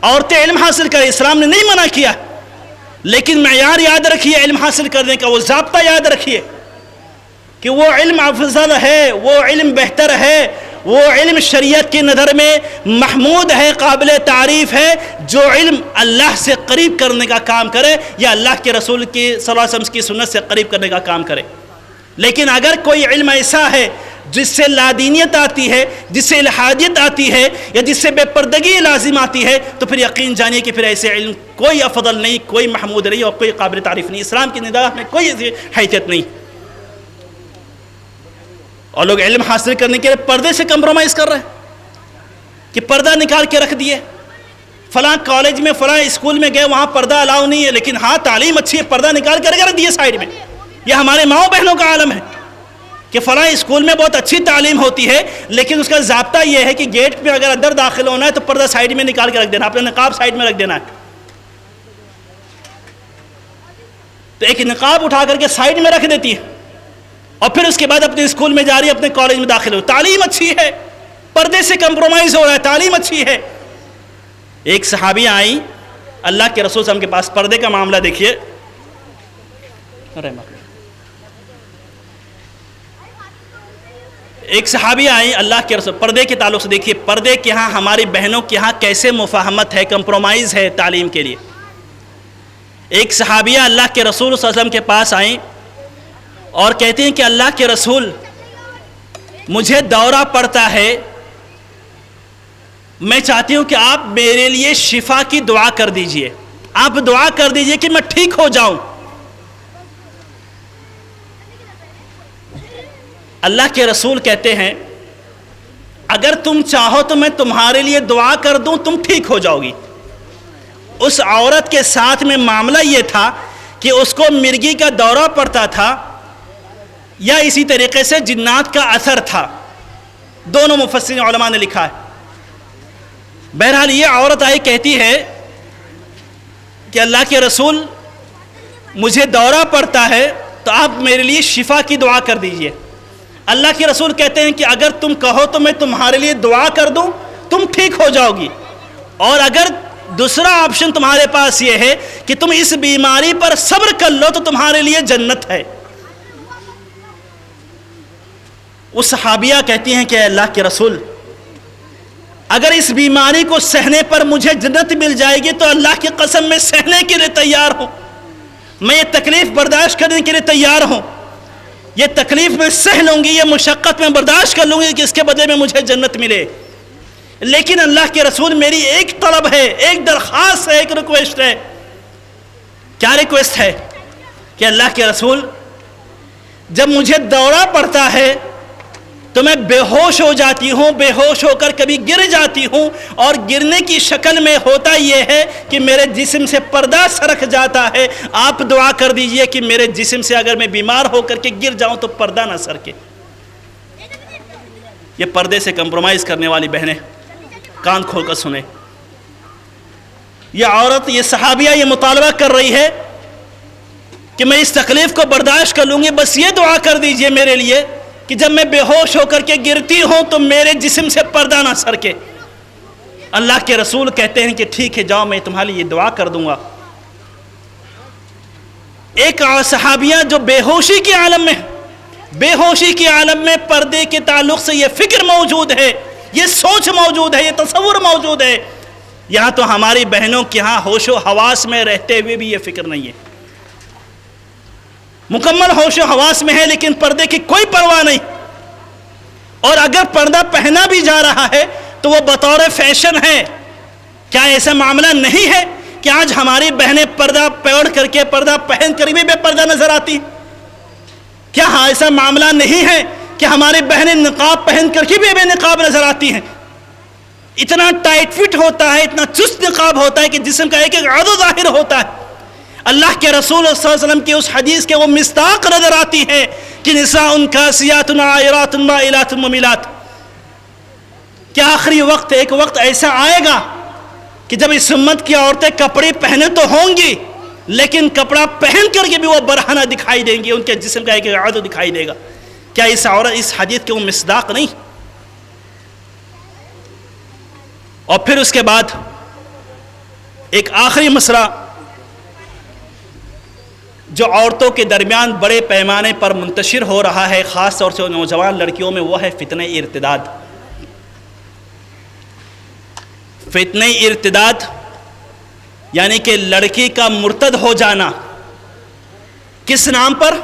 عورتیں علم حاصل کریں, اسلام نے نہیں منع کیا, لیکن معیار یاد رکھیے علم حاصل کرنے کا, وہ ضابطہ یاد رکھیے کہ وہ علم افضل ہے, وہ علم بہتر ہے, وہ علم شریعت کی نظر میں محمود ہے, قابل تعریف ہے, جو علم اللہ سے قریب کرنے کا کام کرے یا اللہ کے رسول کی صلی اللہ علیہ وسلم کی سنت سے قریب کرنے کا کام کرے. لیکن اگر کوئی علم ایسا ہے جس سے لادینیت آتی ہے, جس سے الحادیت آتی ہے, یا جس سے بے پردگی لازم آتی ہے, تو پھر یقین جانیے کہ پھر ایسے علم کوئی افضل نہیں, کوئی محمود نہیں اور کوئی قابل تعریف نہیں, اسلام کی نگاہ میں کوئی ایسی حیثیت نہیں. اور لوگ علم حاصل کرنے کے لیے پردے سے کمپرومائز کر رہے ہیں کہ پردہ نکال کے رکھ دیے, فلاں کالج میں فلاں اسکول میں گئے وہاں پردہ الاؤ نہیں ہے, لیکن ہاں تعلیم اچھی ہے, پردہ نکال کے رکھ دیے سائیڈ میں. یہ ہمارے ماؤں بہنوں کا عالم ہے کہ فلاں اسکول میں بہت اچھی تعلیم ہوتی ہے, لیکن اس کا ضابطہ یہ ہے کہ گیٹ پہ اگر اندر داخل ہونا ہے تو پردہ سائیڈ میں نکال کے رکھ دینا, اپنا نقاب سائیڈ میں رکھ دینا ہے. تو ایک نقاب اٹھا کر کے سائیڈ میں رکھ دیتی ہے اور پھر اس کے بعد اپنے اسکول میں جا رہی ہے, اپنے کالج میں داخل ہو, تعلیم اچھی ہے, پردے سے کمپرومائز ہو رہا ہے, تعلیم اچھی ہے. ایک صحابیہ آئیں اللہ کے رسول صلی اللہ علیہ وسلم کے پاس, پردے کا معاملہ دیکھیے. ایک صحابیہ آئیں اللہ کے رسول, پردے کے تعلق سے دیکھیے پردے کے ہاں ہماری بہنوں کے ہاں کیسے مفاہمت ہے, کمپرومائز ہے تعلیم کے لیے. ایک صحابیہ اللہ کے رسول صلی اللہ علیہ وسلم کے پاس آئیں اور کہتے ہیں کہ اللہ کے رسول مجھے دورہ پڑتا ہے, میں چاہتی ہوں کہ آپ میرے لیے شفا کی دعا کر دیجئے, آپ دعا کر دیجئے کہ میں ٹھیک ہو جاؤں. اللہ کے رسول کہتے ہیں اگر تم چاہو تو میں تمہارے لیے دعا کر دوں, تم ٹھیک ہو جاؤ گی. اس عورت کے ساتھ میں معاملہ یہ تھا کہ اس کو مرگی کا دورہ پڑتا تھا یا اسی طریقے سے جنات کا اثر تھا, دونوں مفسرین علماء نے لکھا ہے. بہرحال یہ عورت آئی کہتی ہے کہ اللہ کے رسول مجھے دورہ پڑتا ہے تو آپ میرے لیے شفا کی دعا کر دیجئے۔ اللہ کے رسول کہتے ہیں کہ اگر تم کہو تو میں تمہارے لیے دعا کر دوں، تم ٹھیک ہو جاؤ گی، اور اگر دوسرا آپشن تمہارے پاس یہ ہے کہ تم اس بیماری پر صبر کر لو تو تمہارے لیے جنت ہے۔ اس صحابیہ کہتی ہیں کہ اے اللہ کے رسول اگر اس بیماری کو سہنے پر مجھے جنت مل جائے گی تو اللہ کی قسم میں سہنے کے لیے تیار ہوں، میں یہ تکلیف برداشت کرنے کے لیے تیار ہوں، یہ تکلیف میں سہ لوں گی، یہ مشقت میں برداشت کر لوں گی کہ اس کے بدلے میں مجھے جنت ملے، لیکن اللہ کے رسول میری ایک طلب ہے، ایک درخواست ہے، ایک ریکویسٹ ہے۔ کیا ریکویسٹ ہے؟ کہ اللہ کے رسول جب مجھے دورہ پڑتا ہے تو میں بے ہوش ہو جاتی ہوں، بے ہوش ہو کر کبھی گر جاتی ہوں، اور گرنے کی شکل میں ہوتا یہ ہے کہ میرے جسم سے پردہ سرک جاتا ہے، آپ دعا کر دیجئے کہ میرے جسم سے اگر میں بیمار ہو کر کے گر جاؤں تو پردہ نہ سرکے۔ یہ پردے سے کمپرومائز کرنے والی بہنیں کان کھول کر سنیں، یہ عورت، یہ صحابیہ یہ مطالبہ کر رہی ہے کہ میں اس تکلیف کو برداشت کر لوں گی، بس یہ دعا کر دیجئے میرے لیے کہ جب میں بے ہوش ہو کر کے گرتی ہوں تو میرے جسم سے پردہ نہ سرکے۔ اللہ کے رسول کہتے ہیں کہ ٹھیک ہے جاؤ، میں تمہارے لیے یہ دعا کر دوں گا۔ ایک صحابیہ جو بے ہوشی کے عالم میں، بے ہوشی کے عالم میں پردے کے تعلق سے یہ فکر موجود ہے، یہ سوچ موجود ہے، یہ تصور موجود ہے، یہاں تو ہماری بہنوں کے ہاں ہوش و حواس میں رہتے ہوئے بھی یہ فکر نہیں ہے، مکمل ہوش و حواس میں ہے لیکن پردے کی کوئی پرواہ نہیں، اور اگر پردہ پہنا بھی جا رہا ہے تو وہ بطور فیشن ہے۔ کیا ایسا معاملہ نہیں ہے کہ آج ہماری بہنیں پردہ پوڑ کر کے، پردہ پہن کر بھی بے پردہ نظر آتی؟ کیا ایسا معاملہ نہیں ہے کہ ہماری بہنیں نقاب پہن کر کے بھی بے نقاب نظر آتی ہیں؟ اتنا ٹائٹ فٹ ہوتا ہے، اتنا چست نقاب ہوتا ہے کہ جسم کا ایک ایک عضو ظاہر ہوتا ہے۔ اللہ کے رسول صلی اللہ علیہ وسلم کی اس حدیث کے وہ مصداق نظر آتی ہیں کہ نساء کاسیات عارات مائلات ممیلات۔ کیا آخری وقت، ایک وقت ایسا آئے گا کہ جب اس امت کی عورتیں کپڑے پہنے تو ہوں گی لیکن کپڑا پہن کر کے بھی وہ برہنہ دکھائی دیں گی، ان کے جسم کا ایک ایک عضو دکھائی دے گا۔ کیا اس عورت، اس حدیث کے وہ مصداق نہیں؟ اور پھر اس کے بعد ایک آخری مسئلہ جو عورتوں کے درمیان بڑے پیمانے پر منتشر ہو رہا ہے، خاص طور سے نوجوان لڑکیوں میں، وہ ہے فتنہ ارتداد۔ فتنہ ارتداد یعنی کہ لڑکی کا مرتد ہو جانا، کس نام پر؟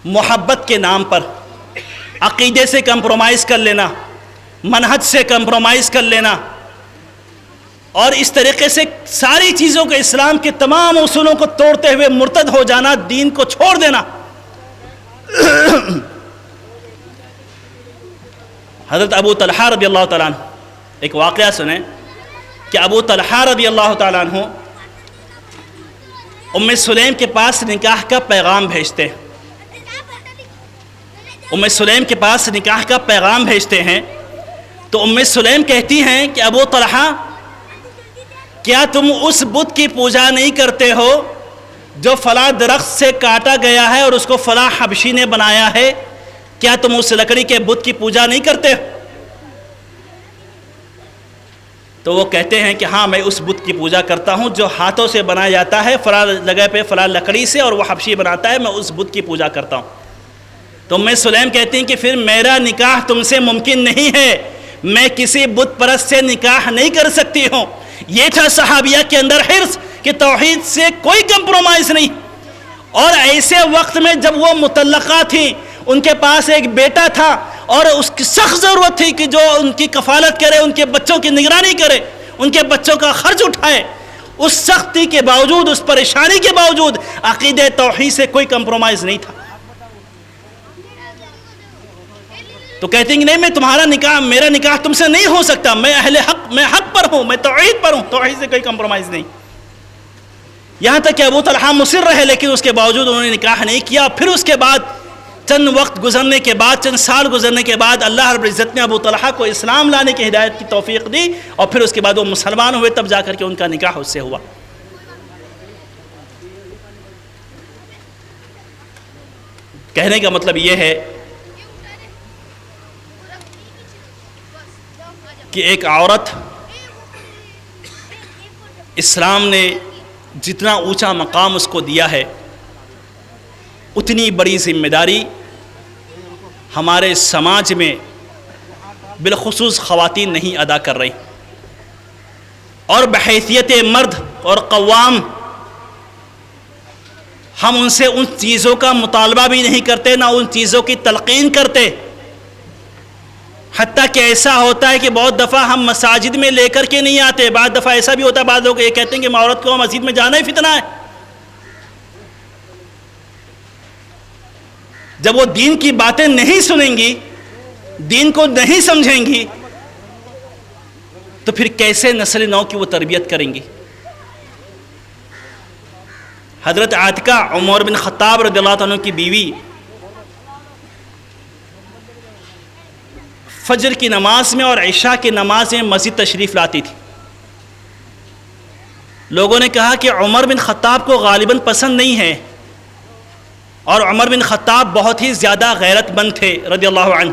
محبت کے نام پر، عقیدے سے کمپرومائز کر لینا، منہج سے کمپرومائز کر لینا، اور اس طریقے سے ساری چیزوں کے، اسلام کے تمام اصولوں کو توڑتے ہوئے مرتد ہو جانا، دین کو چھوڑ دینا۔ حضرت ابو طلحہ رضی اللہ تعالیٰ عنہ، ایک واقعہ سنیں کہ ابو طلحہ رضی اللہ تعالیٰ عنہ ام سلیم کے پاس نکاح کا پیغام بھیجتے ہیں، ام سلیم کے پاس نکاح کا پیغام بھیجتے ہیں تو ام سلیم کہتی ہیں کہ ابو طلحہ کیا تم اس بت کی پوجا نہیں کرتے ہو جو فلاں درخت سے کاٹا گیا ہے اور اس کو فلاں حبشی نے بنایا ہے؟ کیا تم اس لکڑی کے بت کی پوجا نہیں کرتے؟ تو وہ کہتے ہیں کہ ہاں میں اس بت کی پوجا کرتا ہوں جو ہاتھوں سے بنایا جاتا ہے فلاں جگہ پہ فلاں لکڑی سے، اور وہ حبشی بناتا ہے، میں اس بت کی پوجا کرتا ہوں۔ تو ام سلیم کہتی ہیں کہ پھر میرا نکاح تم سے ممکن نہیں ہے، میں کسی بت پرست سے نکاح نہیں کر سکتی ہوں۔ یہ تھا صحابیہ کے اندر حرص کہ توحید سے کوئی کمپرومائز نہیں۔ اور ایسے وقت میں جب وہ مطلقہ تھیں، ان کے پاس ایک بیٹا تھا اور اس کی سخت ضرورت تھی کہ جو ان کی کفالت کرے، ان کے بچوں کی نگرانی کرے، ان کے بچوں کا خرچ اٹھائے، اس سختی کے باوجود، اس پریشانی کے باوجود عقیدہ توحید سے کوئی کمپرومائز نہیں تھا۔ تو کہتے ہیں کہ نہیں، میں تمہارا نکاح، میرا نکاح تم سے نہیں ہو سکتا، میں اہل حق، میں حق پر ہوں، میں توحید پر ہوں، توحید سے کوئی کمپرومائز نہیں۔ یہاں تک کہ ابو طلحہ مصر رہے لیکن اس کے باوجود انہوں نے نکاح نہیں کیا۔ پھر اس کے بعد چند وقت گزرنے کے بعد، چند سال گزرنے کے بعد اللہ رب العزت نے ابو طلحہ کو اسلام لانے کی ہدایت کی توفیق دی، اور پھر اس کے بعد وہ مسلمان ہوئے، تب جا کر کے ان کا نکاح اس سے ہوا۔ کہنے کا مطلب یہ ہے کہ ایک عورت اسلام نے جتنا اونچا مقام اس کو دیا ہے، اتنی بڑی ذمہ داری ہمارے سماج میں بالخصوص خواتین نہیں ادا کر رہی، اور بحیثیت مرد اور قوام ہم ان سے ان چیزوں کا مطالبہ بھی نہیں کرتے، نہ ان چیزوں کی تلقین کرتے۔ حتیٰ کہ ایسا ہوتا ہے کہ بہت دفعہ ہم مساجد میں لے کر کے نہیں آتے، بعض دفعہ ایسا بھی ہوتا ہے، بعض لوگ یہ کہتے ہیں کہ عورت کو مسجد میں جانا ہی فتنہ ہے۔ جب وہ دین کی باتیں نہیں سنیں گی، دین کو نہیں سمجھیں گی، تو پھر کیسے نسل نو کی وہ تربیت کریں گی؟ حضرت عاتکہ عمر بن خطاب رضی اللہ عنہ کی بیوی فجر کی نماز میں اور عشاء کی نماز میں مسجد تشریف لاتی تھی۔ لوگوں نے کہا کہ عمر بن خطاب کو غالباً پسند نہیں ہے، اور عمر بن خطاب بہت ہی زیادہ غیرت مند تھے رضی اللہ عنہ،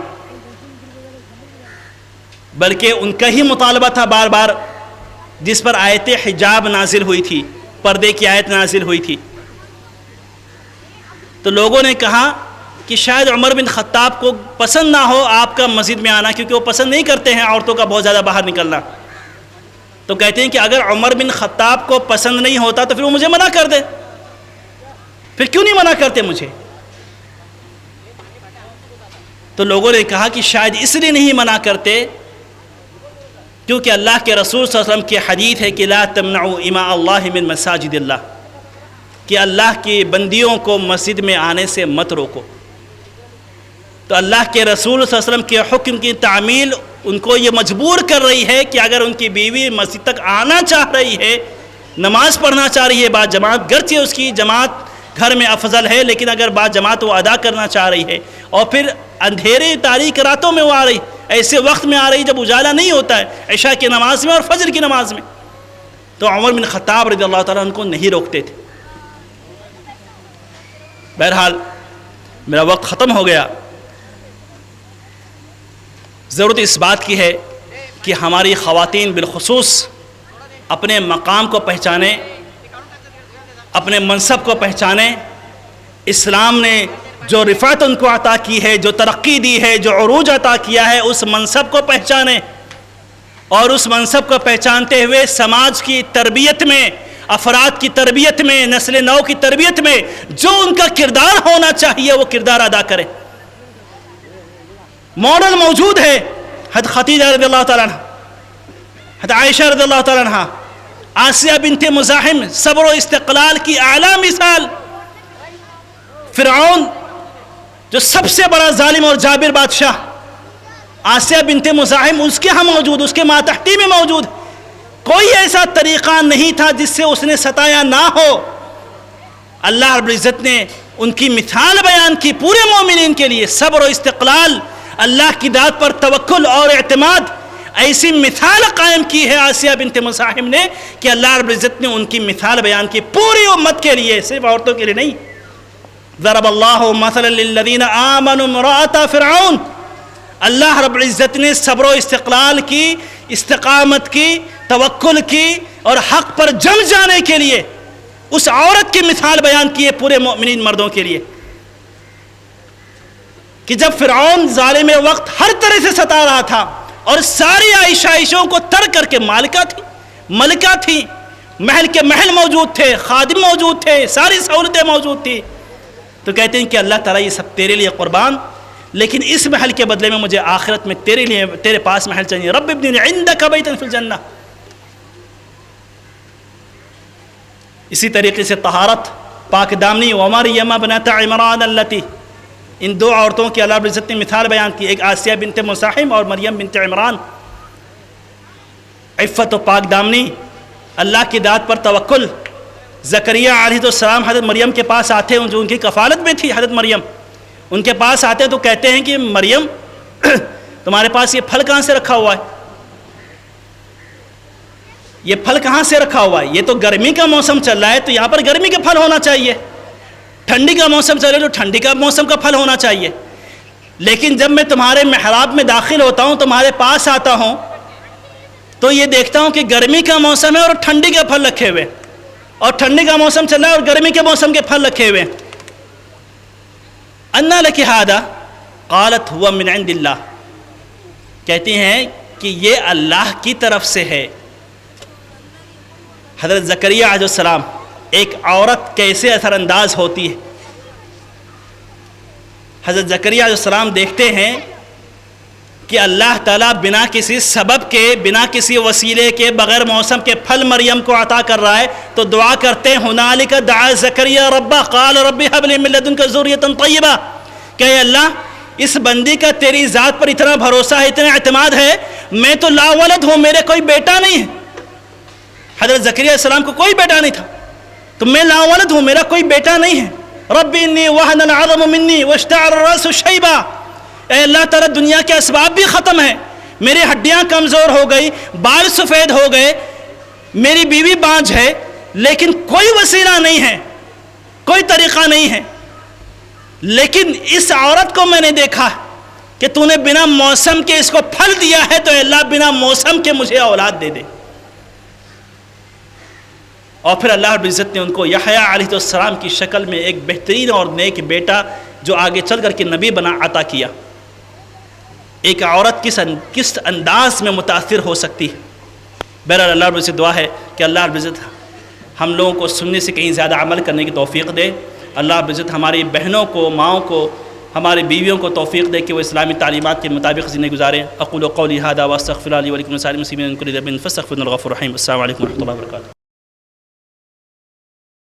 بلکہ ان کا ہی مطالبہ تھا بار بار، جس پر آیت حجاب نازل ہوئی تھی، پردے کی آیت نازل ہوئی تھی۔ تو لوگوں نے کہا کہ شاید عمر بن خطاب کو پسند نہ ہو آپ کا مسجد میں آنا، کیونکہ وہ پسند نہیں کرتے ہیں عورتوں کا بہت زیادہ باہر نکلنا۔ تو کہتے ہیں کہ اگر عمر بن خطاب کو پسند نہیں ہوتا تو پھر وہ مجھے منع کر دے، پھر کیوں نہیں منع کرتے مجھے؟ تو لوگوں نے کہا کہ شاید اس لیے نہیں منع کرتے کیونکہ اللہ کے رسول صلی اللہ علیہ وسلم کی حدیث ہے کہ لا تمنعوا اماء اللہ من مساجد اللہ، کہ اللہ کی بندیوں کو مسجد میں آنے سے مت روکو۔ تو اللہ کے رسول صلی اللہ علیہ وسلم کے حکم کی تعمیل ان کو یہ مجبور کر رہی ہے کہ اگر ان کی بیوی مسجد تک آنا چاہ رہی ہے، نماز پڑھنا چاہ رہی ہے با جماعت، گرچہ اس کی جماعت گھر میں افضل ہے، لیکن اگر با جماعت وہ ادا کرنا چاہ رہی ہے، اور پھر اندھیرے تاریک راتوں میں وہ آ رہی، ایسے وقت میں آ رہی جب اجالا نہیں ہوتا ہے، عشاء کی نماز میں اور فجر کی نماز میں، تو عمر بن خطاب رضی اللہ تعالیٰ ان کو نہیں روکتے تھے۔ بہرحال میرا وقت ختم ہو گیا۔ ضرورت اس بات کی ہے کہ ہماری خواتین بالخصوص اپنے مقام کو پہچانیں، اپنے منصب کو پہچانیں۔ اسلام نے جو رفعت ان کو عطا کی ہے، جو ترقی دی ہے، جو عروج عطا کیا ہے، اس منصب کو پہچانیں، اور اس منصب کو پہچانتے ہوئے سماج کی تربیت میں، افراد کی تربیت میں، نسل نو کی تربیت میں جو ان کا کردار ہونا چاہیے وہ کردار ادا کریں۔ ماڈل موجود ہے، حضرت خدیجہ رضی اللہ تعالیٰ عنہ، حضرت عائشہ رضی اللہ تعالیٰ عنہ، آسیہ بنت مزاحم، صبر و استقلال کی اعلیٰ مثال، فرعون جو سب سے بڑا ظالم اور جابر بادشاہ، آسیہ بنت مزاحم اس کے ہاں موجود، اس کے ماتحتی میں موجود۔ کوئی ایسا طریقہ نہیں تھا جس سے اس نے ستایا نہ ہو۔ اللہ رب العزت نے ان کی مثال بیان کی پورے مومنین کے لیے، صبر و استقلال، اللہ کی ذات پر توکل اور اعتماد، ایسی مثال قائم کی ہے آسیہ بنت مزاحم نے کہ اللہ رب العزت نے ان کی مثال بیان کی پوری امت کے لیے، صرف عورتوں کے لیے نہیں۔ ضرب اللہ مثلا للذین آمنوا امرأۃ فرعون، اللہ رب العزت نے صبر و استقلال کی، استقامت کی، توکل کی اور حق پر جم جانے کے لیے اس عورت کی مثال بیان کی ہے پورے مومنین مردوں کے لیے، کہ جب فرعون ظالم وقت ہر طرح سے ستا رہا تھا اور ساری عائشوں کو تر کر کے ملکہ تھی، محل کے محل موجود تھے، خادم موجود تھے، ساری سہولتیں موجود تھی، تو کہتے ہیں کہ اللہ تعالیٰ یہ سب تیرے لیے قربان، لیکن اس محل کے بدلے میں مجھے آخرت میں تیرے پاس محل چاہیے۔ رب ابنی عندک بیتا فی الجنہ۔ اسی طریقے سے طہارت، پاک دامنی، ومریم بنت عمران اللتی، ان دو عورتوں کی اللہ رب العزت نے مثال بیان کی، ایک آسیہ بنت مزاحم اور مریم بنت عمران۔ عفت و پاک دامنی، اللہ کی ذات پر توکل۔ زکریا علیہ السلام حضرت مریم کے پاس آتے ہیں جو ان کی کفالت میں تھی حضرت مریم، ان کے پاس آتے ہیں تو کہتے ہیں کہ مریم تمہارے پاس یہ پھل کہاں سے رکھا ہوا ہے؟ یہ پھل کہاں سے رکھا ہوا ہے؟ یہ تو گرمی کا موسم چل رہا ہے تو یہاں پر گرمی کے پھل ہونا چاہیے، ٹھنڈی کا موسم چل رہا ہے تو ٹھنڈی کا موسم کا پھل ہونا چاہیے۔ لیکن جب میں تمہارے محراب میں داخل ہوتا ہوں، تمہارے پاس آتا ہوں تو یہ دیکھتا ہوں کہ گرمی کا موسم ہے اور ٹھنڈی کے پھل رکھے ہوئے، اور ٹھنڈی کا موسم چل رہا ہے اور گرمی کے موسم کے پھل رکھے ہوئے۔ انا لکی ھذا قالت هو من عند اللہ، کہتی ہیں کہ یہ اللہ کی طرف سے ہے۔ حضرت زکریا علیہ السلام، ایک عورت کیسے اثر انداز ہوتی ہے۔ حضرت زکریا علیہ السلام دیکھتے ہیں کہ اللہ تعالیٰ بنا کسی سبب کے، بنا کسی وسیلے کے، بغیر موسم کے پھل مریم کو عطا کر رہا ہے، تو دعا کرتے ہیں ہنالک دعا زکریا ربہ قال رب هب لی من لدنک ذریۃ طیبہ، کہ اے اللہ اس بندی کا تیری ذات پر اتنا بھروسہ ہے، اتنا اعتماد ہے، میں تو لا ولد ہوں، میرے کوئی بیٹا نہیں ہے۔ حضرت زکریا علیہ السلام کو کوئی بیٹا نہیں تھا، تو میں لا ولد ہوں، میرا کوئی بیٹا نہیں ہے۔ رب انی وہن العظم منی واشتعل الرأس شیبا، اے اللہ تعالیٰ دنیا کے اسباب بھی ختم ہیں، میری ہڈیاں کمزور ہو گئی، بال سفید ہو گئے، میری بیوی بانجھ ہے، لیکن کوئی وسیلہ نہیں ہے، کوئی طریقہ نہیں ہے۔ لیکن اس عورت کو میں نے دیکھا کہ تو نے بنا موسم کے اس کو پھل دیا ہے، تو اے اللہ بنا موسم کے مجھے اولاد دے دے۔ اور پھر اللہ رب العزت نے ان کو یحییٰ علیہ السلام کی شکل میں ایک بہترین اور نیک بیٹا جو آگے چل کر کے نبی بنا عطا کیا۔ ایک عورت کس انداز میں متاثر ہو سکتی ہے۔ بہرحال اللہ رب العزت دعا ہے کہ اللہ رب العزت ہم لوگوں کو سننے سے کہیں زیادہ عمل کرنے کی توفیق دے۔ اللہ رب العزت ہماری بہنوں کو، ماؤں کو، ہماری بیویوں کو توفیق دے کہ وہ اسلامی تعلیمات کے مطابق زندگی گزاریں۔ اقول قولی ھذا واستغفر اللہ لی ولکم ولسائر المسلمین من کل ذنب فاستغفروہ انہ هو الغفور الرحیم۔ السلام علیکم ورحمۃ اللہ وبرکاتہ۔